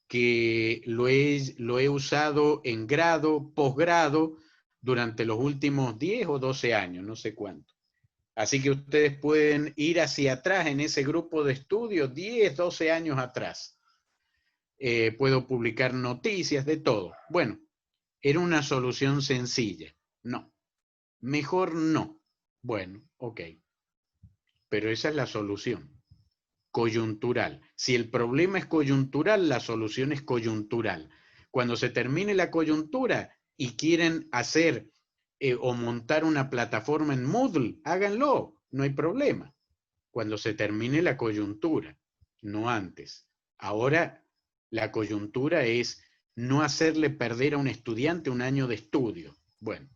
que lo he usado en grado, posgrado, durante los últimos 10 o 12 años, no sé cuánto. Así que ustedes pueden ir hacia atrás en ese grupo de estudio, 10, 12 años atrás. Puedo publicar noticias, de todo. Bueno, era una solución sencilla. No, mejor no. Bueno, ok. Pero esa es la solución. Coyuntural. Si el problema es coyuntural, la solución es coyuntural. Cuando se termine la coyuntura y quieren hacer o montar una plataforma en Moodle, háganlo, no hay problema. Cuando se termine la coyuntura, no antes. Ahora, la coyuntura es no hacerle perder a un estudiante un año de estudio. Bueno.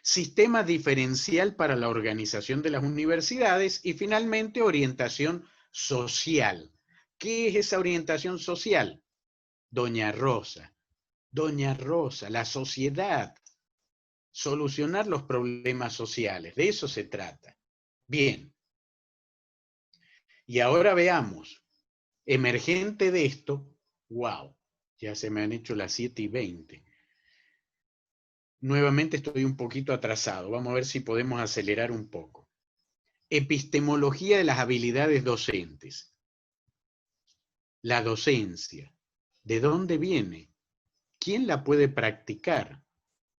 Sistema diferencial para la organización de las universidades y finalmente orientación social. ¿Qué es esa orientación social? Doña Rosa, la sociedad, solucionar los problemas sociales, de eso se trata. Bien. Y ahora veamos, emergente de esto, wow, ya se me han hecho las 7:20. Nuevamente estoy un poquito atrasado. Vamos a ver si podemos acelerar un poco. Epistemología de las habilidades docentes. La docencia. ¿De dónde viene? ¿Quién la puede practicar?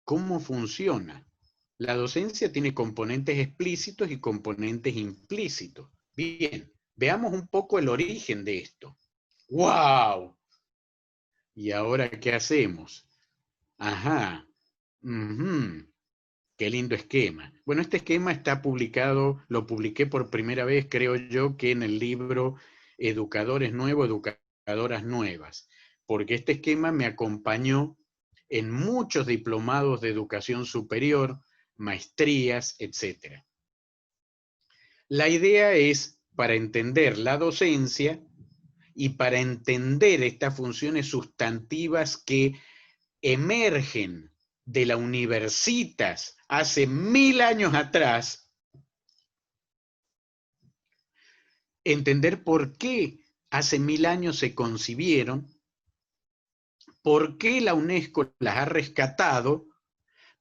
¿Cómo funciona? La docencia tiene componentes explícitos y componentes implícitos. Bien, veamos un poco el origen de esto. ¡Wow! ¿Y ahora qué hacemos? Ajá. Qué lindo esquema. Bueno, este esquema está publicado, lo publiqué por primera vez, creo yo, que en el libro Educadores Nuevos, Educadoras Nuevas, porque este esquema me acompañó en muchos diplomados de educación superior, maestrías, etc. La idea es, para entender la docencia y para entender estas funciones sustantivas que emergen de la universitas hace 1000 años atrás, entender por qué hace 1000 años se concibieron, por qué la UNESCO las ha rescatado,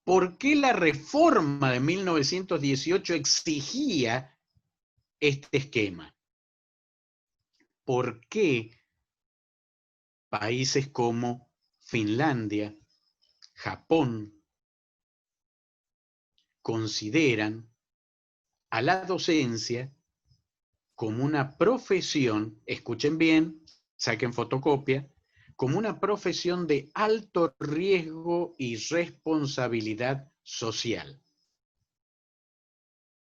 por qué la reforma de 1918 exigía este esquema, por qué países como Finlandia, Japón, consideran a la docencia como una profesión, escuchen bien, saquen fotocopia, como una profesión de alto riesgo y responsabilidad social.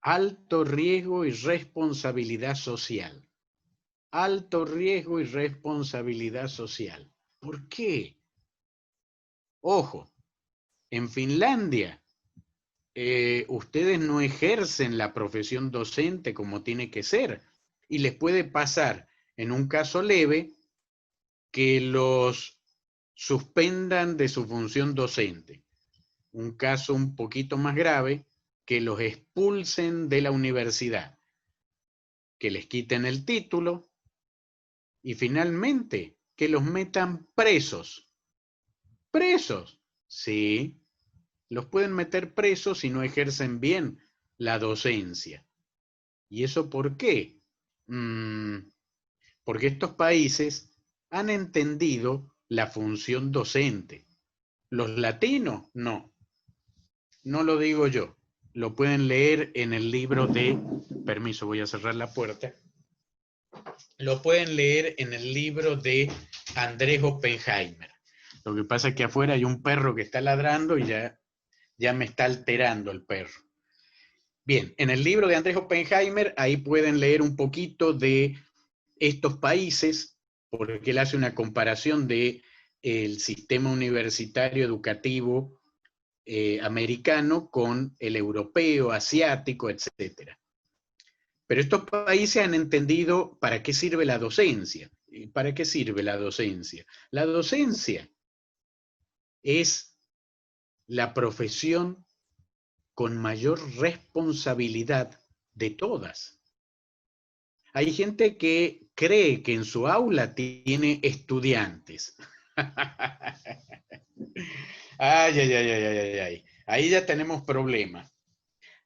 Alto riesgo y responsabilidad social. Alto riesgo y responsabilidad social. ¿Por qué? Ojo, en Finlandia ustedes no ejercen la profesión docente como tiene que ser y les puede pasar en un caso leve que los suspendan de su función docente. Un caso un poquito más grave, que los expulsen de la universidad, que les quiten el título y finalmente que los metan presos. ¿Presos? Sí, los pueden meter presos si no ejercen bien la docencia. ¿Y eso por qué? Porque estos países han entendido la función docente. Los latinos, no. No lo digo yo. Lo pueden leer en el libro de... Permiso, voy a cerrar la puerta. Lo pueden leer en el libro de Andrés Oppenheimer. Lo que pasa es que afuera hay un perro que está ladrando y ya me está alterando el perro. Bien, en el libro de Andrés Oppenheimer, ahí pueden leer un poquito de estos países, porque él hace una comparación de el sistema universitario educativo americano con el europeo, asiático, etc. Pero estos países han entendido para qué sirve la docencia. ¿Para qué sirve la docencia? La docencia es la profesión con mayor responsabilidad de todas. Hay gente que cree que en su aula tiene estudiantes. Ay, ay, ay, ay, ay, ay. Ahí ya tenemos problemas.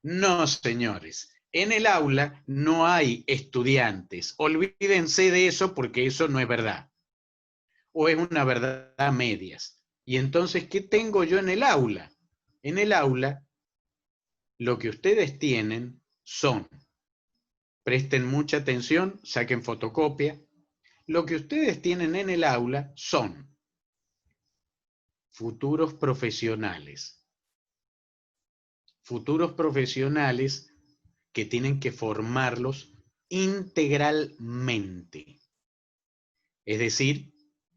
No, señores. En el aula no hay estudiantes. Olvídense de eso porque eso no es verdad. O es una verdad a medias. Y entonces, ¿qué tengo yo en el aula? En el aula, lo que ustedes tienen son, presten mucha atención, saquen fotocopia, lo que ustedes tienen en el aula son futuros profesionales. Futuros profesionales que tienen que formarlos integralmente. Es decir,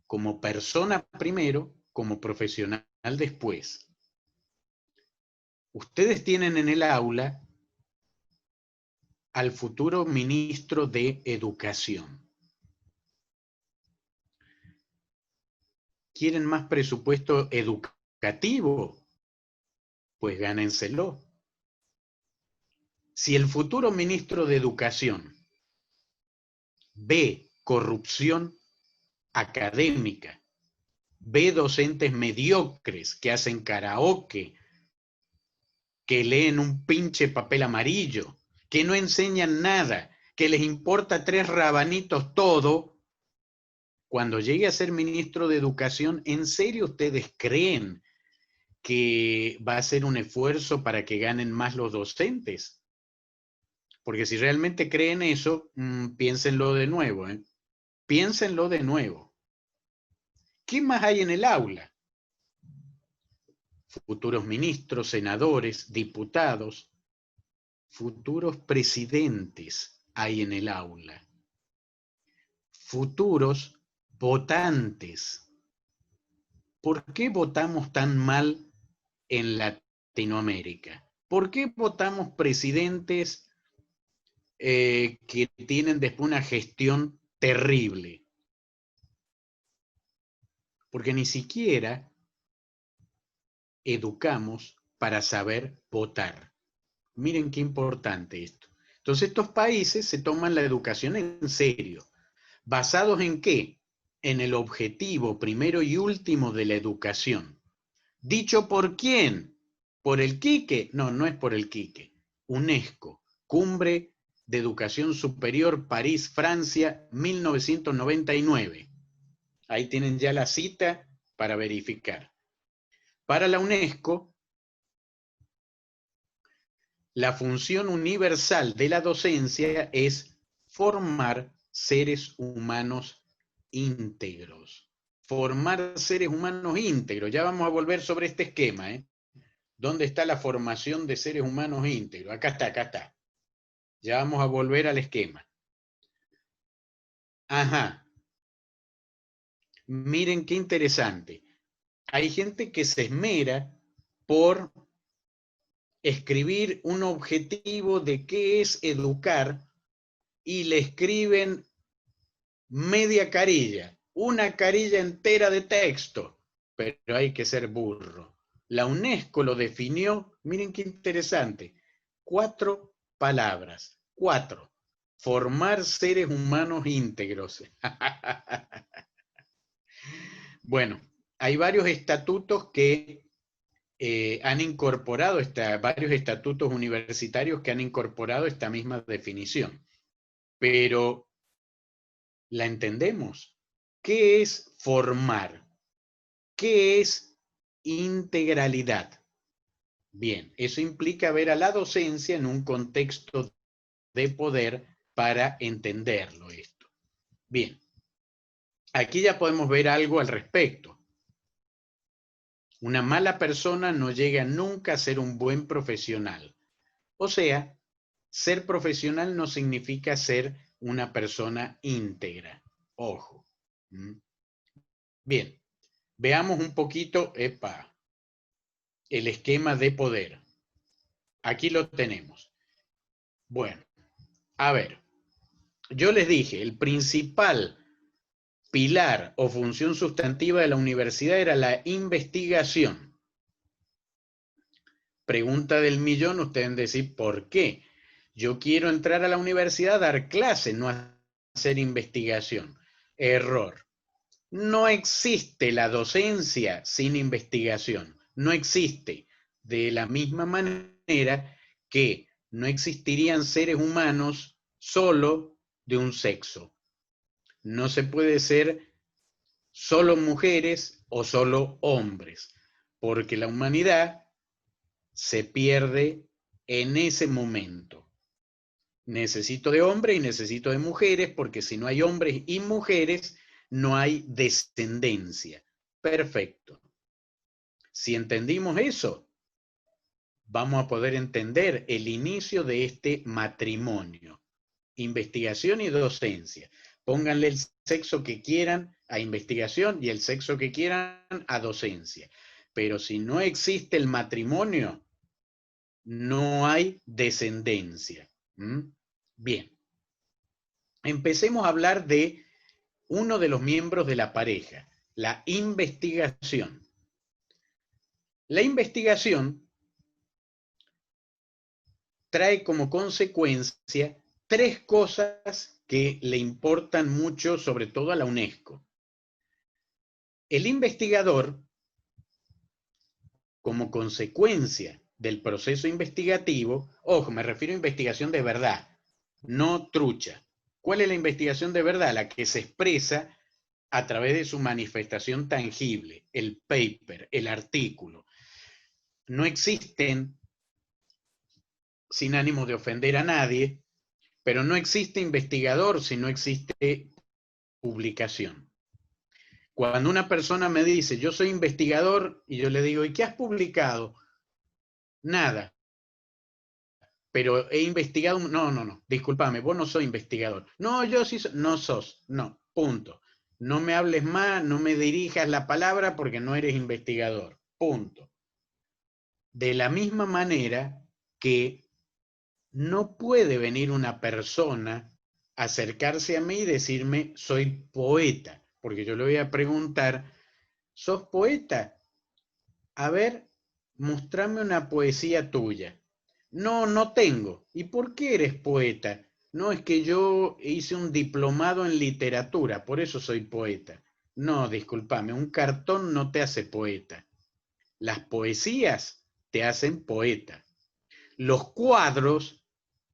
como persona primero, como profesional después. Ustedes tienen en el aula al futuro ministro de Educación. ¿Quieren más presupuesto educativo? Pues gánenselo. Si el futuro ministro de Educación ve corrupción académica, ve docentes mediocres que hacen karaoke, que leen un pinche papel amarillo, que no enseñan nada, que les importa 3 rabanitos todo, cuando llegue a ser ministro de Educación, ¿en serio ustedes creen que va a ser un esfuerzo para que ganen más los docentes? Porque si realmente creen eso, piénsenlo de nuevo, ¿eh? Piénsenlo de nuevo. ¿Qué más hay en el aula? Futuros ministros, senadores, diputados, futuros presidentes hay en el aula. Futuros votantes. ¿Por qué votamos tan mal en Latinoamérica? ¿Por qué votamos presidentes que tienen después una gestión terrible? Porque ni siquiera educamos para saber votar. Miren qué importante esto. Entonces estos países se toman la educación en serio. ¿Basados en qué? En el objetivo primero y último de la educación. ¿Dicho por quién? ¿Por el Quique? No, no es por el Quique. UNESCO, Cumbre de Educación Superior, París, Francia, 1999. Ahí tienen ya la cita para verificar. Para la UNESCO, la función universal de la docencia es formar seres humanos íntegros. Formar seres humanos íntegros. Ya vamos a volver sobre este esquema, ¿eh? ¿Dónde está la formación de seres humanos íntegros? Acá está, acá está. Ya vamos a volver al esquema. Ajá. Miren qué interesante. Hay gente que se esmera por escribir un objetivo de qué es educar y le escriben media carilla, una carilla entera de texto, pero hay que ser burro. La UNESCO lo definió, miren qué interesante, 4 palabras. 4. Formar seres humanos íntegros. Bueno, hay varios estatutos que han incorporado, varios estatutos universitarios que han incorporado esta misma definición. Pero, ¿la entendemos? ¿Qué es formar? ¿Qué es integralidad? Bien, eso implica ver a la docencia en un contexto de poder para entenderlo esto. Bien, aquí ya podemos ver algo al respecto. Una mala persona no llega nunca a ser un buen profesional. O sea, ser profesional no significa ser una persona íntegra. Ojo. Bien, veamos un poquito, el esquema de poder. Aquí lo tenemos. Bueno, a ver, yo les dije, el principal pilar o función sustantiva de la universidad era la investigación. Pregunta del millón, ustedes deben decir, ¿por qué? Yo quiero entrar a la universidad a dar clases, no a hacer investigación. Error. No existe la docencia sin investigación. No existe. De la misma manera que no existirían seres humanos solo de un sexo. No se puede ser solo mujeres o solo hombres, porque la humanidad se pierde en ese momento. Necesito de hombres y necesito de mujeres, porque si no hay hombres y mujeres, no hay descendencia. Perfecto. Si entendimos eso, vamos a poder entender el inicio de este matrimonio. Investigación y docencia. Pónganle el sexo que quieran a investigación y el sexo que quieran a docencia. Pero si no existe el matrimonio, no hay descendencia. Bien. Empecemos a hablar de uno de los miembros de la pareja, la investigación. La investigación trae como consecuencia 3 cosas que le importan mucho, sobre todo a la UNESCO. El investigador, como consecuencia del proceso investigativo, ojo, me refiero a investigación de verdad, no trucha. ¿Cuál es la investigación de verdad? La que se expresa a través de su manifestación tangible, el paper, el artículo. No existen, sin ánimo de ofender a nadie, pero no existe investigador si no existe publicación. Cuando una persona me dice, yo soy investigador, y yo le digo, ¿y qué has publicado? Nada. Pero he investigado, no, discúlpame, vos no sos investigador. No, yo sí, no sos, no, punto. No me hables más, no me dirijas la palabra porque no eres investigador, punto. De la misma manera que no puede venir una persona a acercarse a mí y decirme, soy poeta, porque yo le voy a preguntar, ¿sos poeta? A ver, mostrame una poesía tuya. No, no tengo. ¿Y por qué eres poeta? No, es que yo hice un diplomado en literatura, por eso soy poeta. No, discúlpame, un cartón no te hace poeta. Las poesías te hacen poeta. Los cuadros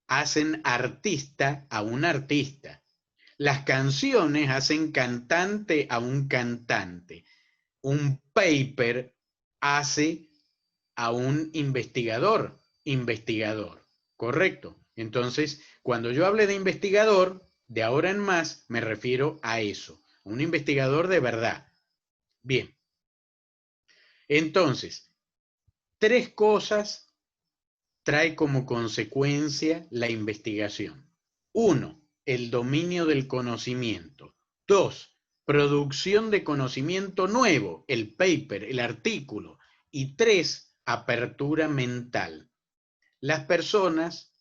hacen artista a un artista. Las canciones hacen cantante a un cantante. Un paper hace a un investigador, ¿correcto? Entonces, cuando yo hable de investigador, de ahora en más, me refiero a eso, un investigador de verdad. Bien. Entonces, 3 cosas trae como consecuencia la investigación. 1, el dominio del conocimiento. 2, producción de conocimiento nuevo, el paper, el artículo. Y 3, apertura mental. Las personas,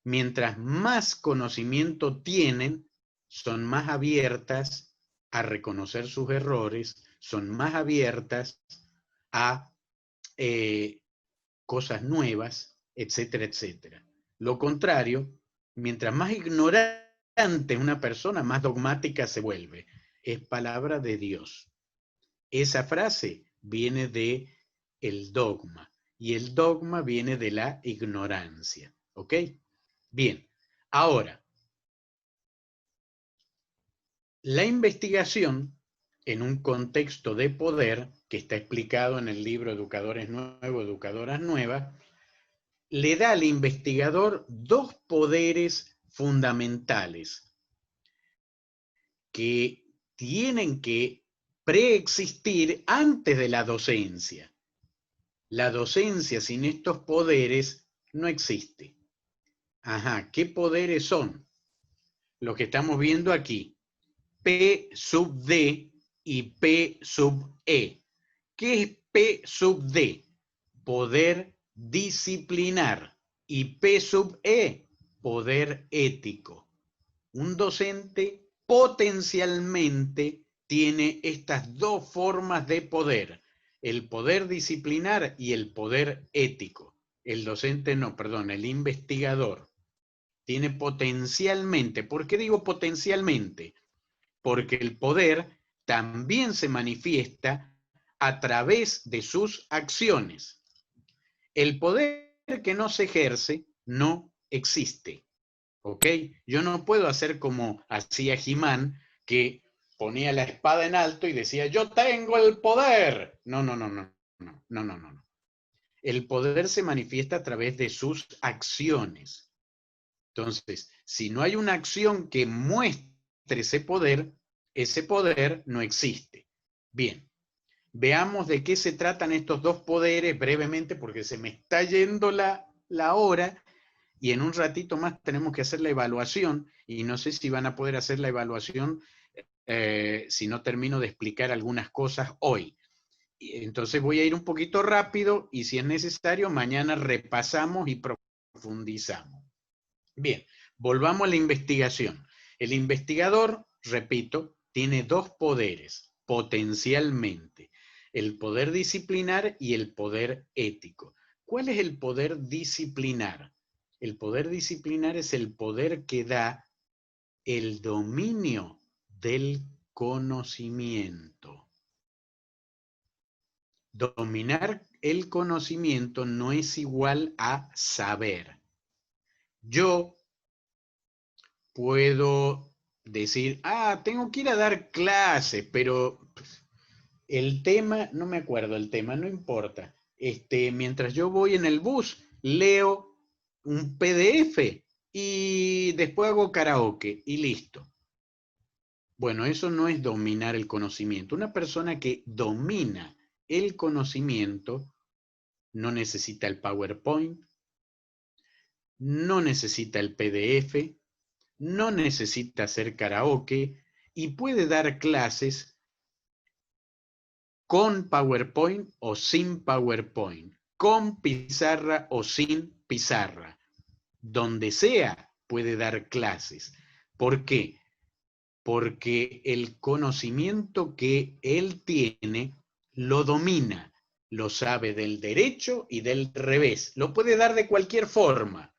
mientras más conocimiento tienen, son más abiertas a reconocer sus errores, son más abiertas a cosas nuevas, etcétera, etcétera. Lo contrario, mientras más ignorante es una persona, más dogmática se vuelve. Es palabra de Dios. Esa frase viene de el dogma, y el dogma viene de la ignorancia. ¿Ok? Bien, ahora, la investigación en un contexto de poder, que está explicado en el libro Educadores Nuevos, Educadoras Nuevas, le da al investigador dos poderes fundamentales que tienen que preexistir antes de la docencia. La docencia sin estos poderes no existe. Ajá, ¿qué poderes son? Los que estamos viendo aquí. P sub D y P sub E. ¿Qué es P sub D? Poder disciplinar. Y P sub E, poder ético. Un docente potencialmente tiene estas dos formas de poder, el poder disciplinar y el poder ético. El docente no, perdón, el investigador tiene potencialmente. ¿Por qué digo potencialmente? Porque el poder también se manifiesta a través de sus acciones. El poder que no se ejerce no existe. ¿Ok? Yo no puedo hacer como hacía He-Man, que ponía la espada en alto y decía, yo tengo el poder. No, no, no, no, no, no, no, no. El poder se manifiesta a través de sus acciones. Entonces, si no hay una acción que muestre ese poder no existe. Bien, veamos de qué se tratan estos dos poderes brevemente, porque se me está yendo la hora. Y en un ratito más tenemos que hacer la evaluación, y no sé si van a poder hacer la evaluación si no termino de explicar algunas cosas hoy. Entonces voy a ir un poquito rápido, y si es necesario, mañana repasamos y profundizamos. Bien, volvamos a la investigación. El investigador, repito, tiene dos poderes, potencialmente. El poder disciplinar y el poder ético. ¿Cuál es el poder disciplinar? El poder disciplinar es el poder que da el dominio del conocimiento. Dominar el conocimiento no es igual a saber. Yo puedo decir, tengo que ir a dar clases, pero el tema, no me acuerdo el tema, no importa. Mientras yo voy en el bus, leo un PDF y después hago karaoke y listo. Bueno, eso no es dominar el conocimiento. Una persona que domina el conocimiento no necesita el PowerPoint, no necesita el PDF, no necesita hacer karaoke y puede dar clases con PowerPoint o sin PowerPoint, con pizarra o sin pizarra. Donde sea puede dar clases. ¿Por qué? Porque el conocimiento que él tiene lo domina, lo sabe del derecho y del revés, lo puede dar de cualquier forma.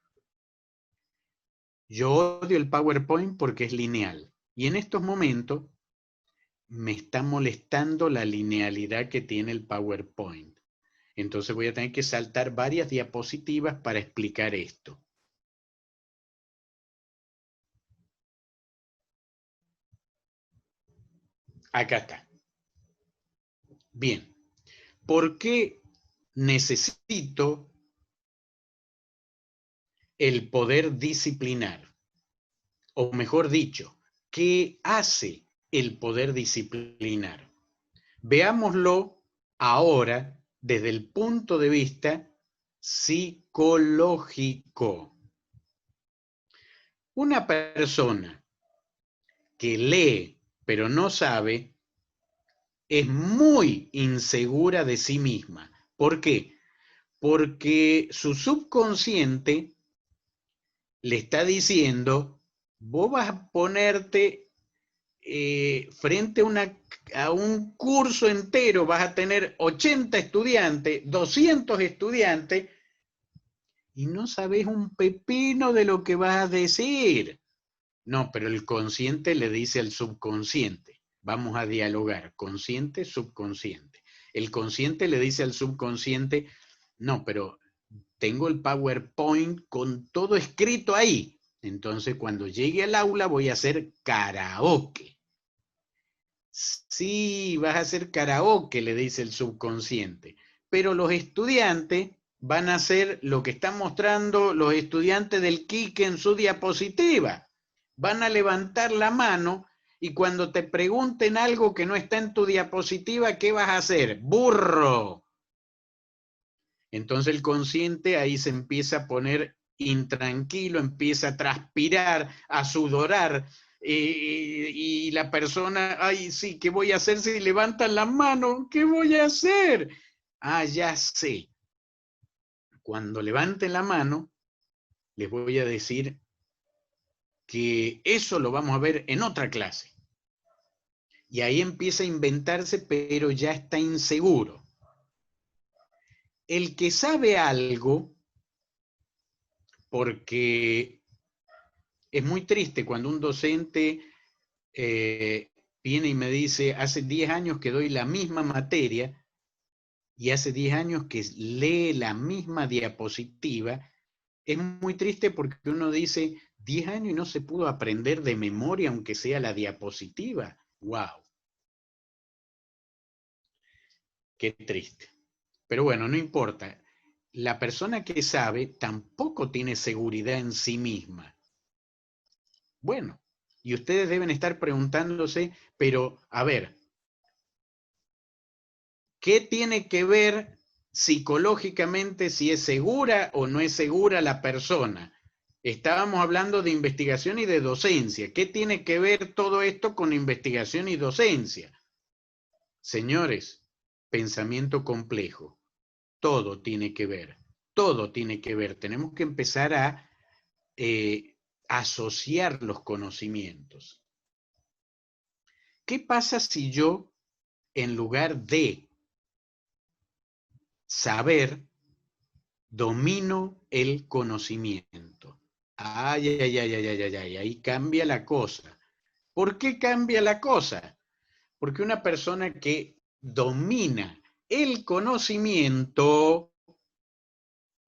Yo odio el PowerPoint porque es lineal, y en estos momentos me está molestando la linealidad que tiene el PowerPoint. Entonces voy a tener que saltar varias diapositivas para explicar esto. Acá está. Bien. ¿Por qué necesito el poder disciplinar? O mejor dicho, ¿qué hace el poder disciplinar? Veámoslo ahora desde el punto de vista psicológico. Una persona que lee pero no sabe es muy insegura de sí misma. ¿Por qué? Porque su subconsciente le está diciendo, vos vas a ponerte frente a un curso entero, vas a tener 80 estudiantes, 200 estudiantes, y no sabes un pepino de lo que vas a decir. No, pero el consciente le dice al subconsciente, vamos a dialogar, consciente, subconsciente. El consciente le dice al subconsciente, no, pero tengo el PowerPoint con todo escrito ahí. Entonces, cuando llegue al aula voy a hacer karaoke. Sí, vas a hacer karaoke, le dice el subconsciente. Pero los estudiantes van a hacer lo que están mostrando los estudiantes del Quique en su diapositiva. Van a levantar la mano y cuando te pregunten algo que no está en tu diapositiva, ¿qué vas a hacer? ¡Burro! Entonces el consciente ahí se empieza a poner intranquilo, empieza a transpirar, a sudorar, y la persona, ay, sí, ¿qué voy a hacer si levantan la mano? ¿Qué voy a hacer? Ah, ya sé. Cuando levanten la mano, les voy a decir que eso lo vamos a ver en otra clase. Y ahí empieza a inventarse, pero ya está inseguro. El que sabe algo, porque es muy triste cuando un docente viene y me dice, hace 10 años que doy la misma materia y hace 10 años que lee la misma diapositiva. Es muy triste porque uno dice, 10 años y no se pudo aprender de memoria aunque sea la diapositiva. ¡Wow! Qué triste. Pero bueno, no importa. La persona que sabe tampoco tiene seguridad en sí misma. Bueno, y ustedes deben estar preguntándose, pero a ver, ¿qué tiene que ver psicológicamente si es segura o no es segura la persona? Estábamos hablando de investigación y de docencia. ¿Qué tiene que ver todo esto con investigación y docencia? Señores, pensamiento complejo. Todo tiene que ver. Todo tiene que ver. Tenemos que empezar a asociar los conocimientos. ¿Qué pasa si yo, en lugar de saber, domino el conocimiento? Ay, ay, ay, ay, ay, ay, ay, ahí cambia la cosa. ¿Por qué cambia la cosa? Porque una persona que domina el conocimiento,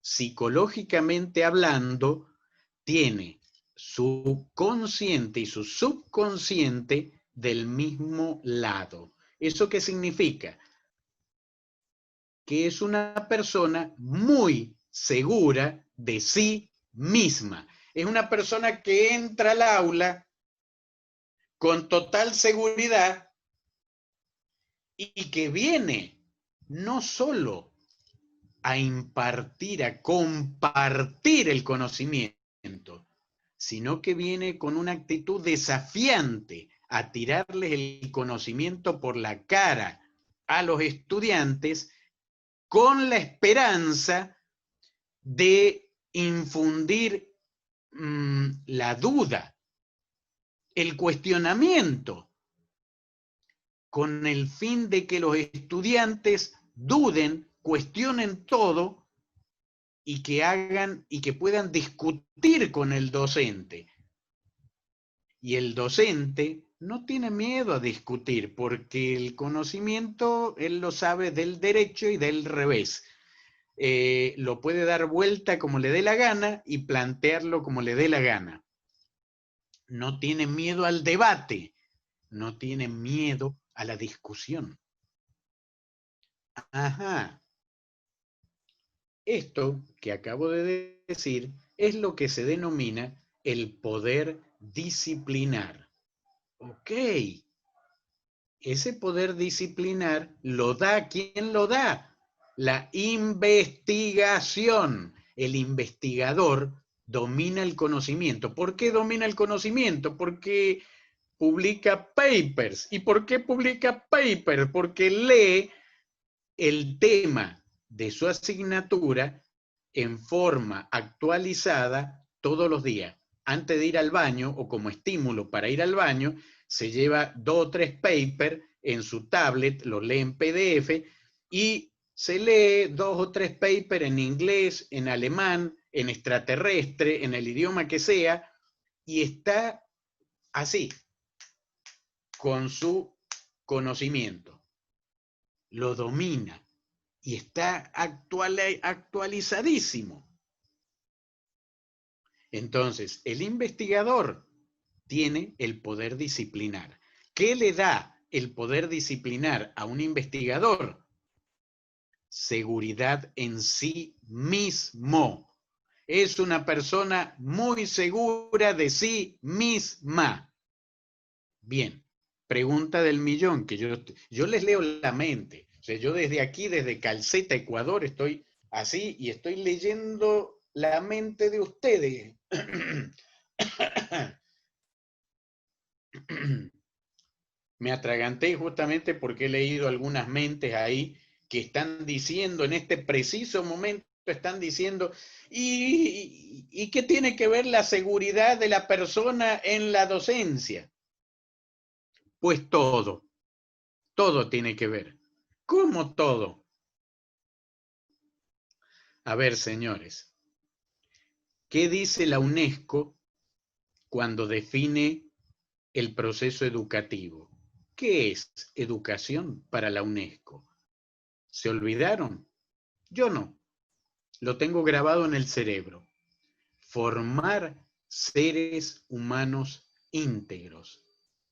psicológicamente hablando, tiene su consciente y su subconsciente del mismo lado. ¿Eso qué significa? Que es una persona muy segura de sí misma. Es una persona que entra al aula con total seguridad y que viene no solo a impartir, a compartir el conocimiento, sino que viene con una actitud desafiante a tirarles el conocimiento por la cara a los estudiantes con la esperanza de infundir la duda, el cuestionamiento, con el fin de que los estudiantes duden, cuestionen todo y que hagan y que puedan discutir con el docente. Y el docente no tiene miedo a discutir porque el conocimiento él lo sabe del derecho y del revés. Lo puede dar vuelta como le dé la gana y plantearlo como le dé la gana. No tiene miedo al debate, no tiene miedo a la discusión. Ajá. Esto que acabo de decir es lo que se denomina el poder disciplinar. Ok. Ese poder disciplinar lo da, ¿quién lo da? La investigación. El investigador domina el conocimiento. ¿Por qué domina el conocimiento? Porque publica papers. ¿Y por qué publica papers? Porque lee el tema de su asignatura en forma actualizada todos los días. Antes de ir al baño o como estímulo para ir al baño, se lleva 2 o 3 papers en su tablet, los lee en PDF y se lee 2 o 3 papers en inglés, en alemán, en extraterrestre, en el idioma que sea, y está así, con su conocimiento. Lo domina y está actualizadísimo. Entonces, el investigador tiene el poder disciplinar. ¿Qué le da el poder disciplinar a un investigador? Seguridad en sí mismo. Es una persona muy segura de sí misma. Bien, pregunta del millón, que yo les leo la mente. O sea, yo desde aquí, desde Calceta, Ecuador, estoy así y estoy leyendo la mente de ustedes. Me atraganté justamente porque he leído algunas mentes ahí que están diciendo en este preciso momento, están diciendo, ¿y qué tiene que ver la seguridad de la persona en la docencia? Pues todo tiene que ver. ¿Cómo todo? A ver, señores, ¿qué dice la UNESCO cuando define el proceso educativo? ¿Qué es educación para la UNESCO? ¿Se olvidaron? Yo no. Lo tengo grabado en el cerebro. Formar seres humanos íntegros.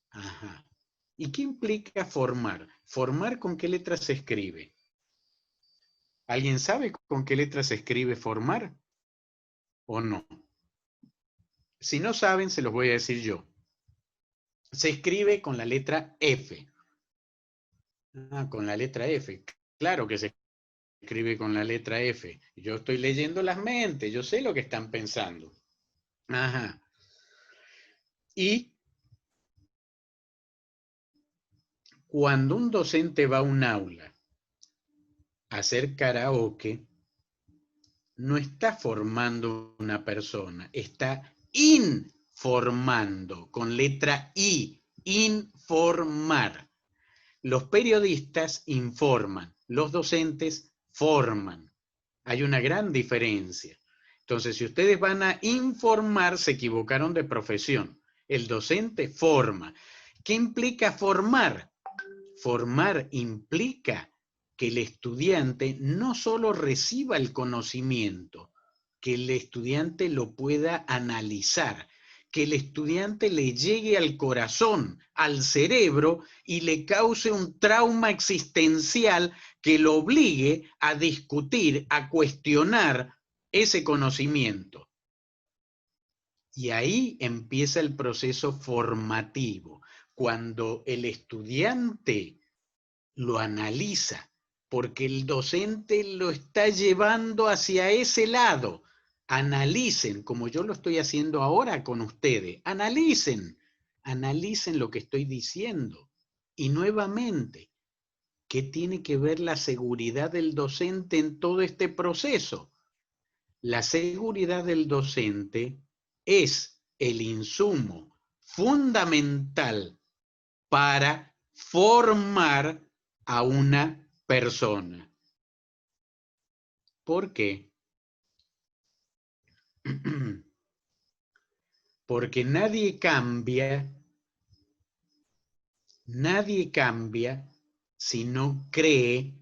Ajá. ¿Y qué implica formar? ¿Formar con qué letra se escribe? ¿Alguien sabe con qué letra se escribe formar o no? Si no saben, se los voy a decir yo. Se escribe con la letra F. Ah, con la letra F. Claro que se escribe con la letra F. Yo estoy leyendo las mentes, yo sé lo que están pensando. Ajá. Y cuando un docente va a un aula a hacer karaoke, no está formando una persona, está informando, con letra I, informar. Los periodistas informan, los docentes forman. Hay una gran diferencia. Entonces, si ustedes van a informar, se equivocaron de profesión. El docente forma. ¿Qué implica formar? Formar implica que el estudiante no solo reciba el conocimiento, que el estudiante lo pueda analizar, que el estudiante le llegue al corazón, al cerebro y le cause un trauma existencial que lo obligue a discutir, a cuestionar ese conocimiento. Y ahí empieza el proceso formativo, cuando el estudiante lo analiza, porque el docente lo está llevando hacia ese lado. Analicen, como yo lo estoy haciendo ahora con ustedes, analicen lo que estoy diciendo. Y nuevamente, ¿qué tiene que ver la seguridad del docente en todo este proceso? La seguridad del docente es el insumo fundamental para formar a una persona. ¿Por qué? Porque nadie cambia si no cree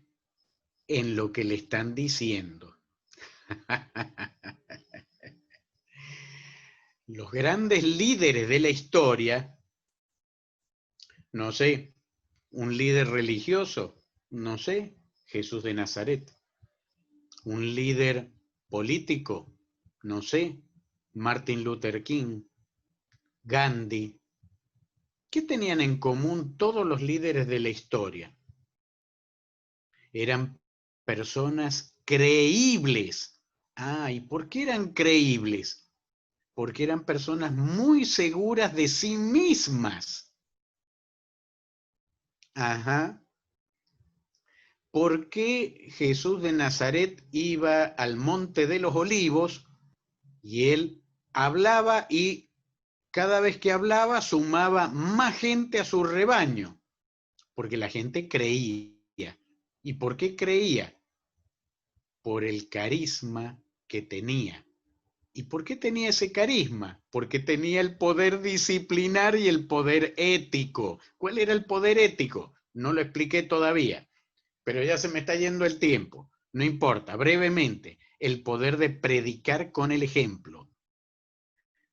en lo que le están diciendo. Los grandes líderes de la historia, no sé, un líder religioso, no sé, Jesús de Nazaret. Un líder político, no sé, Martin Luther King, Gandhi. ¿Qué tenían en común todos los líderes de la historia? Eran personas creíbles. Ah, ¿y por qué eran creíbles? Porque eran personas muy seguras de sí mismas. Ajá. ¿Por qué Jesús de Nazaret iba al Monte de los Olivos y él hablaba y cada vez que hablaba sumaba más gente a su rebaño? Porque la gente creía. ¿Y por qué creía? Por el carisma que tenía, ¿Y por qué tenía ese carisma? Porque tenía el poder disciplinar y el poder ético. ¿Cuál era el poder ético? No lo expliqué todavía, pero ya se me está yendo el tiempo. No importa, brevemente, el poder de predicar con el ejemplo.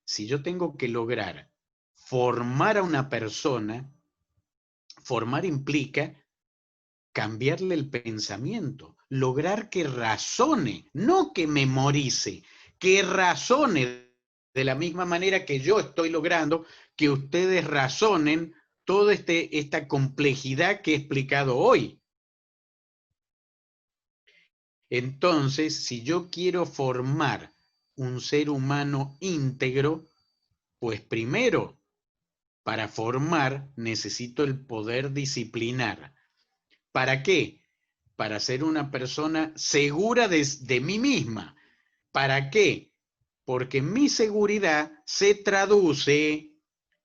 Si yo tengo que lograr formar a una persona, formar implica cambiarle el pensamiento, lograr que razone, no que memorice, que razone de la misma manera que yo estoy logrando que ustedes razonen toda esta complejidad que he explicado hoy. Entonces, si yo quiero formar un ser humano íntegro, pues primero, para formar necesito el poder disciplinar. ¿Para qué? Para ser una persona segura de mí misma. ¿Para qué? Porque mi seguridad se traduce,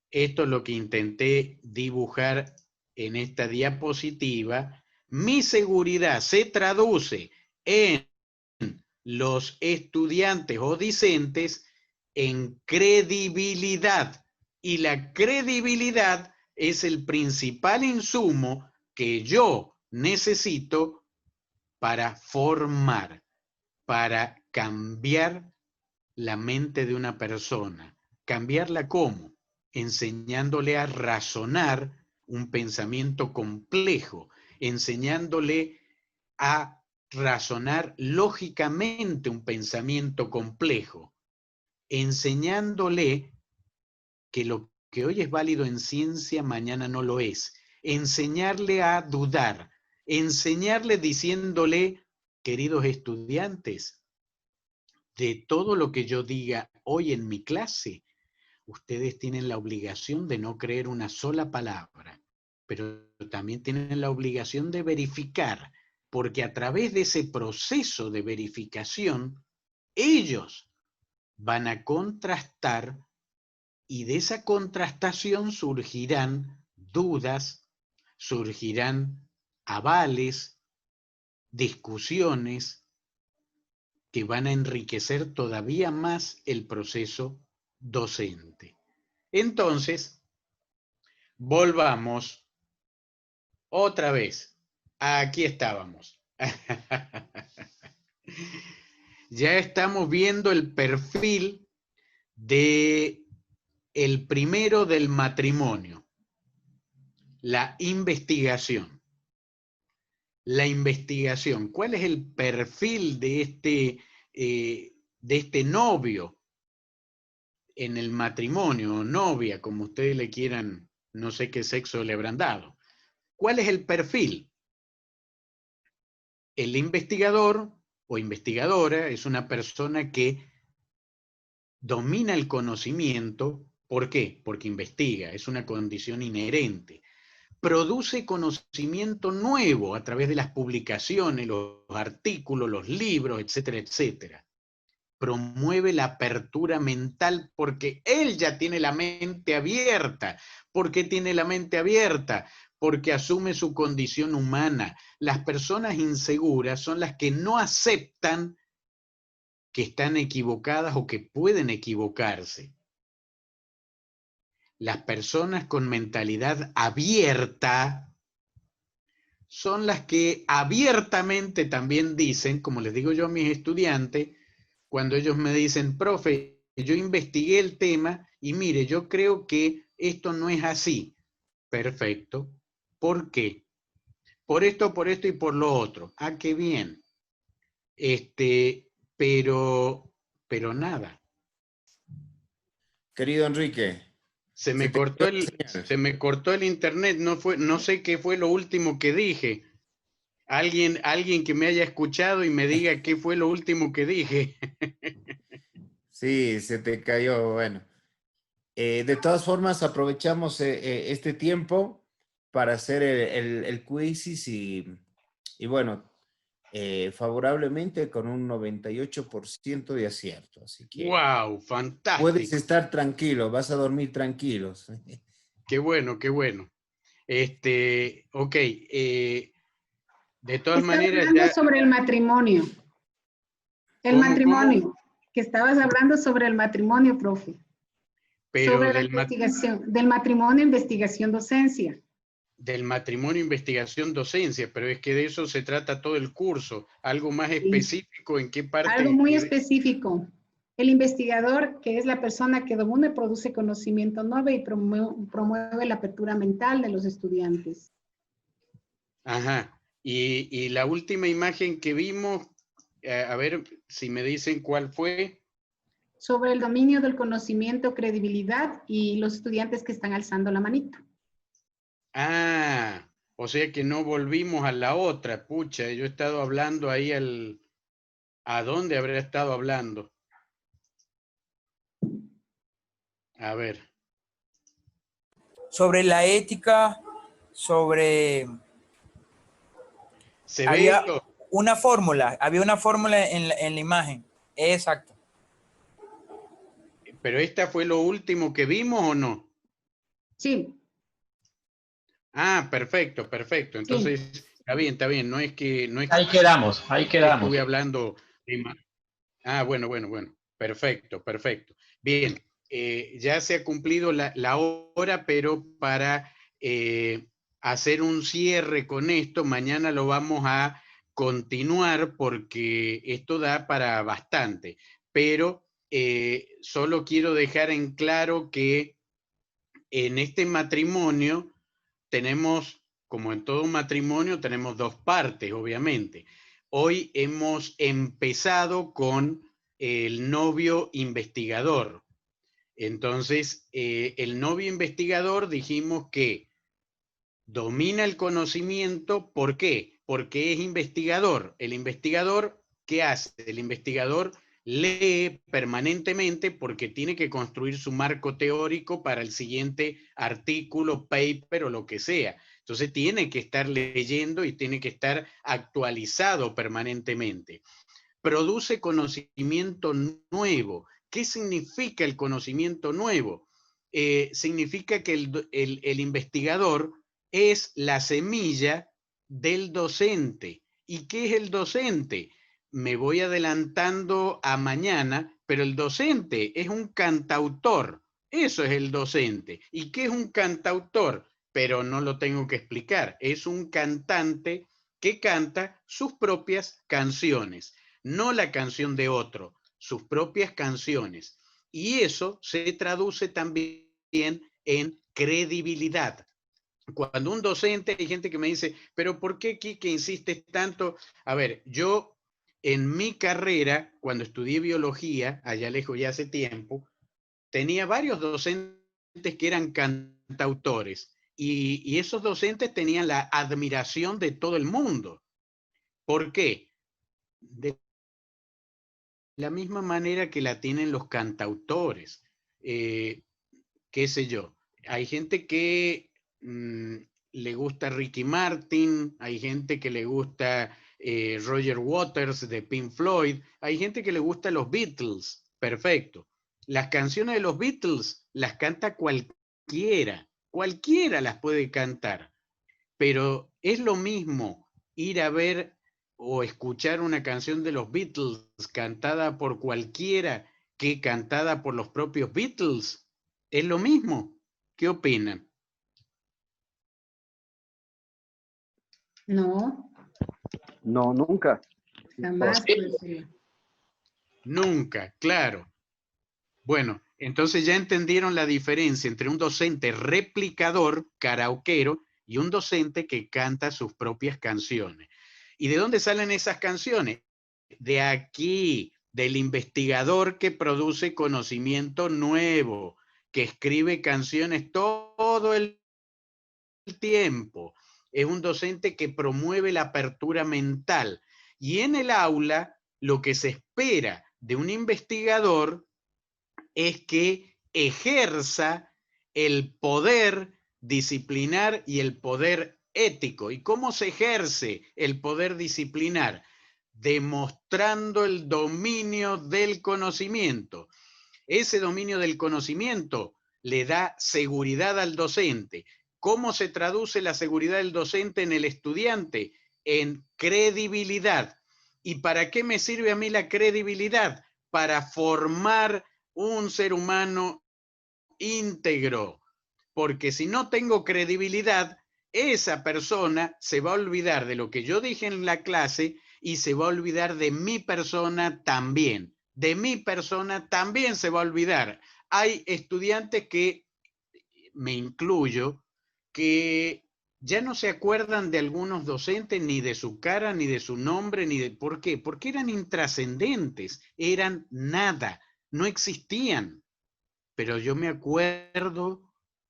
esto es lo que intenté dibujar en esta diapositiva, mi seguridad se traduce en los estudiantes o discentes en credibilidad. Y la credibilidad es el principal insumo que yo necesito para formar, para cambiar la mente de una persona. ¿Cambiarla cómo? Enseñándole a razonar un pensamiento complejo, enseñándole a razonar lógicamente un pensamiento complejo, enseñándole que lo que hoy es válido en ciencia, mañana no lo es. Enseñarle a dudar, enseñarle diciéndole, queridos estudiantes, de todo lo que yo diga hoy en mi clase, ustedes tienen la obligación de no creer una sola palabra, pero también tienen la obligación de verificar, porque a través de ese proceso de verificación, ellos van a contrastar y de esa contrastación surgirán dudas, surgirán avales, discusiones que van a enriquecer todavía más el proceso docente. Entonces, volvamos otra vez. Aquí estábamos. Ya estamos viendo el perfil de el primero del matrimonio, la investigación. La investigación. ¿Cuál es el perfil de este novio en el matrimonio o novia, como ustedes le quieran, no sé qué sexo le habrán dado? ¿Cuál es el perfil? El investigador o investigadora es una persona que domina el conocimiento. ¿Por qué? Porque investiga, es una condición inherente. Produce conocimiento nuevo a través de las publicaciones, los artículos, los libros, etcétera, etcétera. Promueve la apertura mental porque él ya tiene la mente abierta. ¿Por qué tiene la mente abierta? Porque asume su condición humana. Las personas inseguras son las que no aceptan que están equivocadas o que pueden equivocarse. Las personas con mentalidad abierta son las que abiertamente también dicen, como les digo yo a mis estudiantes, cuando ellos me dicen, profe, yo investigué el tema y mire, yo creo que esto no es así. Perfecto. ¿Por qué? Por esto y por lo otro. Ah, qué bien. Pero nada. Querido Enrique, Se se me te cortó cayó la se señal. me cortó el internet, no sé qué fue lo último que dije. Alguien que me haya escuchado y me diga qué fue lo último que dije. Sí, se te cayó. Bueno, de todas formas, aprovechamos este tiempo para hacer el quiz y bueno, favorablemente con un 98% de acierto. Así que ¡Wow! puedes Fantástico. estar tranquilo, vas a dormir tranquilos. Qué bueno, qué bueno. Ok, de todas Estaba maneras hablando ya, sobre el matrimonio. El ¿cómo? matrimonio. Que estabas hablando sobre el matrimonio, profe. Pero Sobre la investigación, del matrimonio, investigación, docencia. Del matrimonio, investigación, docencia, pero es que de eso se trata todo el curso. Algo más Sí. específico, ¿en qué parte? Algo muy específico. El investigador, que es la persona que domina y produce conocimiento nuevo y promueve la apertura mental de los estudiantes. Ajá. Y la última imagen que vimos, a ver si me dicen cuál fue. Sobre el dominio del conocimiento, credibilidad y los estudiantes que están alzando la manito. Ah, o sea que no volvimos a la otra, pucha, yo he estado hablando ahí ¿a dónde habrá estado hablando? A ver. Sobre la ética, sobre... ¿Se había ve? una fórmula en la imagen. Exacto. ¿Pero esta fue lo último que vimos o no? Sí. Ah, perfecto, perfecto. Entonces, sí. Está bien. No es que Ahí quedamos. estuve hablando de bueno. Perfecto. Bien, ya se ha cumplido la hora, pero para hacer un cierre con esto, mañana lo vamos a continuar porque esto da para bastante. Pero solo quiero dejar en claro que en este matrimonio tenemos, como en todo matrimonio, tenemos dos partes, obviamente. Hoy hemos empezado con el novio investigador. Entonces, el novio investigador dijimos que domina el conocimiento. ¿Por qué? Porque es investigador. El investigador, ¿qué hace? El investigador lee permanentemente porque tiene que construir su marco teórico para el siguiente artículo, paper o lo que sea. Entonces tiene que estar leyendo y tiene que estar actualizado permanentemente. Produce conocimiento nuevo. ¿Qué significa el conocimiento nuevo? Significa que el investigador es la semilla del docente. ¿Y qué es el docente? Me voy adelantando a mañana, pero el docente es un cantautor. Eso es el docente. ¿Y qué es un cantautor? Pero no lo tengo que explicar. Es un cantante que canta sus propias canciones, no la canción de otro, sus propias canciones. Y eso se traduce también en credibilidad. Cuando un docente, hay gente que me dice, pero ¿por qué, Quique, insistes tanto? A ver, yo en mi carrera, cuando estudié biología, allá lejos ya hace tiempo, tenía varios docentes que eran cantautores y esos docentes tenían la admiración de todo el mundo. ¿Por qué? De la misma manera que la tienen los cantautores. Qué sé yo, hay gente que le gusta Ricky Martin, hay gente que le gusta Roger Waters de Pink Floyd, hay gente que le gusta los Beatles, perfecto. Las canciones de los Beatles las canta cualquiera las puede cantar, pero es lo mismo ir a ver o escuchar una canción de los Beatles cantada por cualquiera que cantada por los propios Beatles. ¿Es lo mismo? ¿Qué opinan? No. No, nunca. Jamás puede ser. Nunca, claro. Bueno, entonces ya entendieron la diferencia entre un docente replicador, karaokero, y un docente que canta sus propias canciones. ¿Y de dónde salen esas canciones? De aquí, del investigador que produce conocimiento nuevo, que escribe canciones todo el tiempo. Es un docente que promueve la apertura mental. Y en el aula, lo que se espera de un investigador es que ejerza el poder disciplinar y el poder ético. ¿Y cómo se ejerce el poder disciplinar? Demostrando el dominio del conocimiento. Ese dominio del conocimiento le da seguridad al docente. ¿Cómo se traduce la seguridad del docente en el estudiante? En credibilidad. ¿Y para qué me sirve a mí la credibilidad? para formar un ser humano íntegro, porque si no tengo credibilidad, esa persona se va a olvidar de lo que yo dije en la clase y se va a olvidar de mi persona también. De mi persona también se va a olvidar. Hay estudiantes que, me incluyo, que ya no se acuerdan de algunos docentes, ni de su cara, ni de su nombre, ni de... ¿Por qué? Porque eran intrascendentes, eran nada, no existían. Pero yo me acuerdo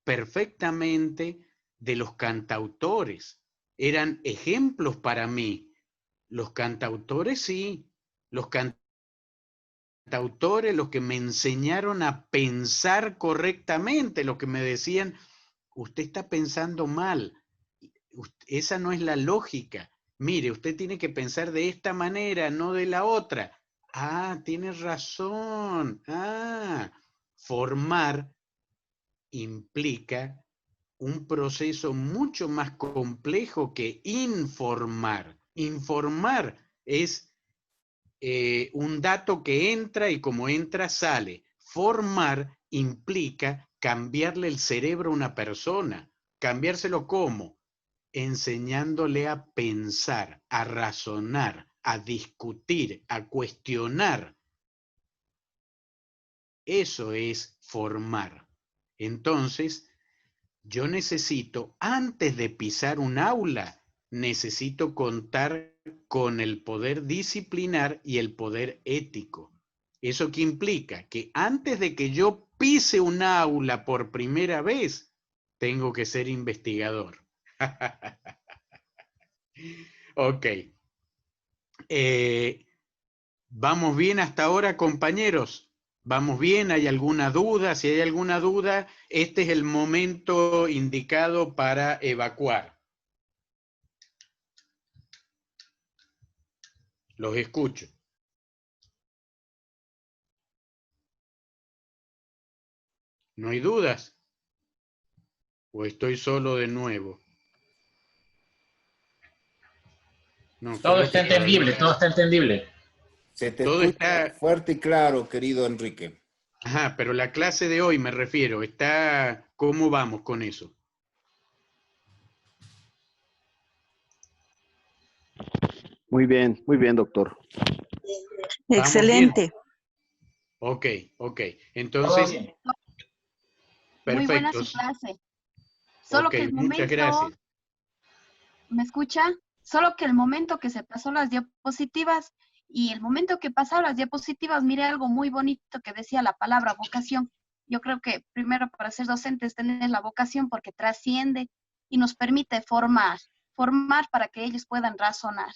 perfectamente de los cantautores. Eran ejemplos para mí. Los cantautores sí, los cantautores, los que me enseñaron a pensar correctamente, los que me decían, usted está pensando mal, esa no es la lógica. Mire, usted tiene que pensar de esta manera, no de la otra. Ah, tienes razón. Ah, formar implica un proceso mucho más complejo que informar. Informar es un dato que entra y como entra sale. Formar implica cambiarle el cerebro a una persona. ¿Cambiárselo cómo? Enseñándole a pensar, a razonar, a discutir, a cuestionar. Eso es formar. Entonces, yo necesito, antes de pisar un aula, necesito contar con el poder disciplinar y el poder ético. ¿Eso qué implica? Que antes de que yo pise un aula por primera vez, tengo que ser investigador. Ok. ¿Vamos bien hasta ahora, compañeros? ¿Vamos bien? ¿Hay alguna duda? Si hay alguna duda, este es el momento indicado para evacuar. Los escucho. ¿No hay dudas? ¿O estoy solo de nuevo? No, Todo está entendible, todo está entendible. Se te todo escucha está... fuerte y claro, querido Enrique. Ajá, pero la clase de hoy me refiero, está... ¿Cómo vamos con eso? muy bien, doctor. ¿Vamos Excelente. bien? Ok, ok. Todo Entonces, bien. Muy buena perfecto. su clase. Solo Ok, que el muchas momento, gracias. ¿me escucha? Solo que el momento que se pasó las diapositivas y el momento que pasaron las diapositivas, miré algo muy bonito que decía la palabra vocación. Yo creo que primero para ser docentes tener la vocación porque trasciende y nos permite formar para que ellos puedan razonar.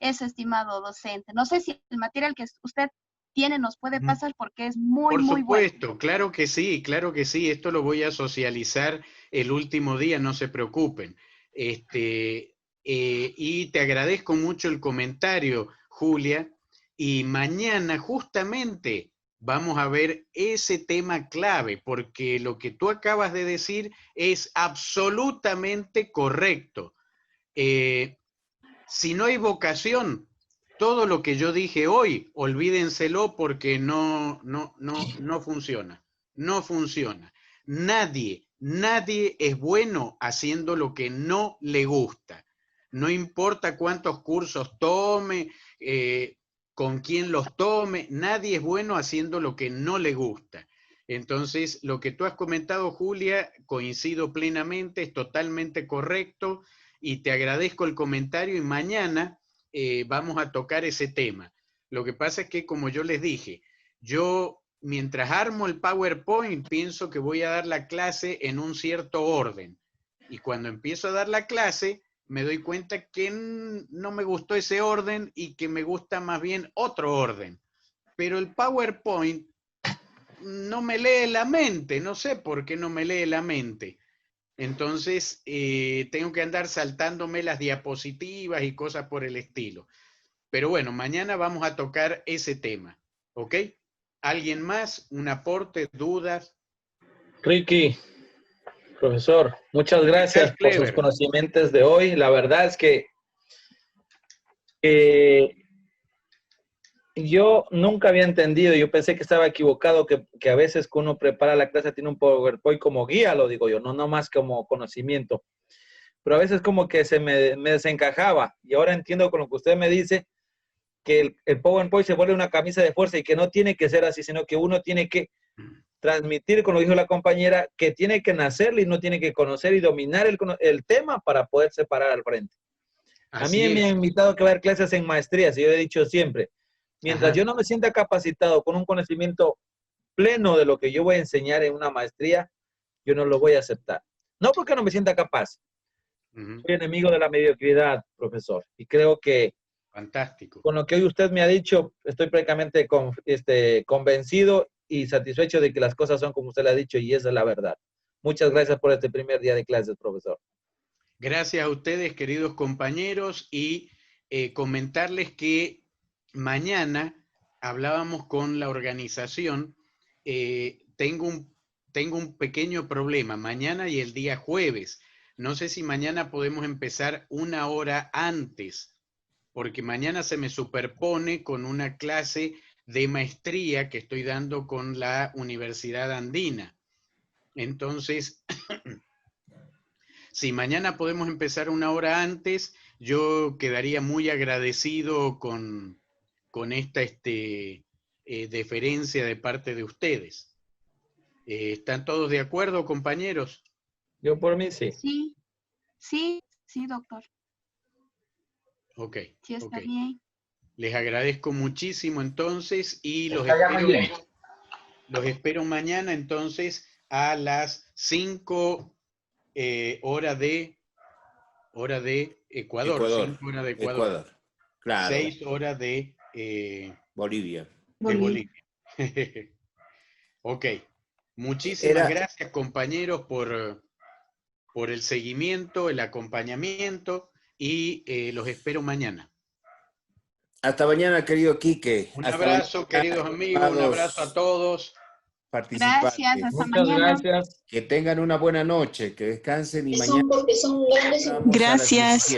Eso, estimado docente. No sé si el material que usted tiene nos puede pasar porque es muy, Por muy bueno. supuesto, claro que sí, claro que sí. Esto lo voy a socializar el último día, no se preocupen. Y te agradezco mucho el comentario, Julia. Y mañana justamente vamos a ver ese tema clave, porque lo que tú acabas de decir es absolutamente correcto. Si no hay vocación, todo lo que yo dije hoy, olvídenselo porque no funciona. No funciona. Nadie es bueno haciendo lo que no le gusta. No importa cuántos cursos tome, con quién los tome, nadie es bueno haciendo lo que no le gusta. Entonces, lo que tú has comentado, Julia, coincido plenamente, es totalmente correcto y te agradezco el comentario y mañana vamos a tocar ese tema. Lo que pasa es que, como yo les dije, yo mientras armo el PowerPoint pienso que voy a dar la clase en un cierto orden. Y cuando empiezo a dar la clase, me doy cuenta que no me gustó ese orden y que me gusta más bien otro orden. Pero el PowerPoint no me lee la mente, no sé por qué no me lee la mente. Entonces, tengo que andar saltándome las diapositivas y cosas por el estilo. Pero bueno, mañana vamos a tocar ese tema, ¿ok? ¿Alguien más? ¿Un aporte? ¿Dudas? Ricky, profesor, muchas gracias por sus conocimientos de hoy. La verdad es que yo nunca había entendido, yo pensé que estaba equivocado, que a veces que uno prepara la clase tiene un PowerPoint como guía, lo digo yo, no más como conocimiento. Pero a veces como que me desencajaba. Y ahora entiendo con lo que usted me dice, que el PowerPoint se vuelve una camisa de fuerza y que no tiene que ser así, sino que uno tiene que transmitir, como dijo la compañera, que tiene que nacerle y no tiene que conocer y dominar el tema para poderse parar al frente. A mí me han invitado a que ver clases en maestrías y yo he dicho siempre, mientras yo no me sienta capacitado con un conocimiento pleno de lo que yo voy a enseñar en una maestría, yo no lo voy a aceptar. No porque no me sienta capaz. Soy enemigo de la mediocridad, profesor. Y creo que fantástico. Con lo que hoy usted me ha dicho, estoy prácticamente convencido y satisfecho de que las cosas son como usted le ha dicho y esa es la verdad. Muchas gracias por este primer día de clases, profesor. Gracias a ustedes, queridos compañeros, y comentarles que mañana hablábamos con la organización. Tengo un pequeño problema mañana y el día jueves. No sé si mañana podemos empezar 1 hora antes, porque mañana se me superpone con una clase de maestría que estoy dando con la Universidad Andina. Entonces, si mañana podemos empezar 1 hora antes, yo quedaría muy agradecido con esta deferencia de parte de ustedes. ¿Están todos de acuerdo, compañeros? Yo por mí sí. Sí, doctor. Ok. Sí, está bien. Les agradezco muchísimo entonces y los espero mañana entonces a las 5 hora de Ecuador. 5 horas de Ecuador. Claro. 6 horas de Bolivia. De Bolivia. Ok. Muchísimas gracias, compañeros, por el seguimiento, el acompañamiento y los espero mañana. Hasta mañana, querido Quique. Un abrazo, queridos amigos, un abrazo a todos. Gracias, hasta Muchas mañana. gracias. Que tengan una buena noche, que descansen y mañana. Gracias.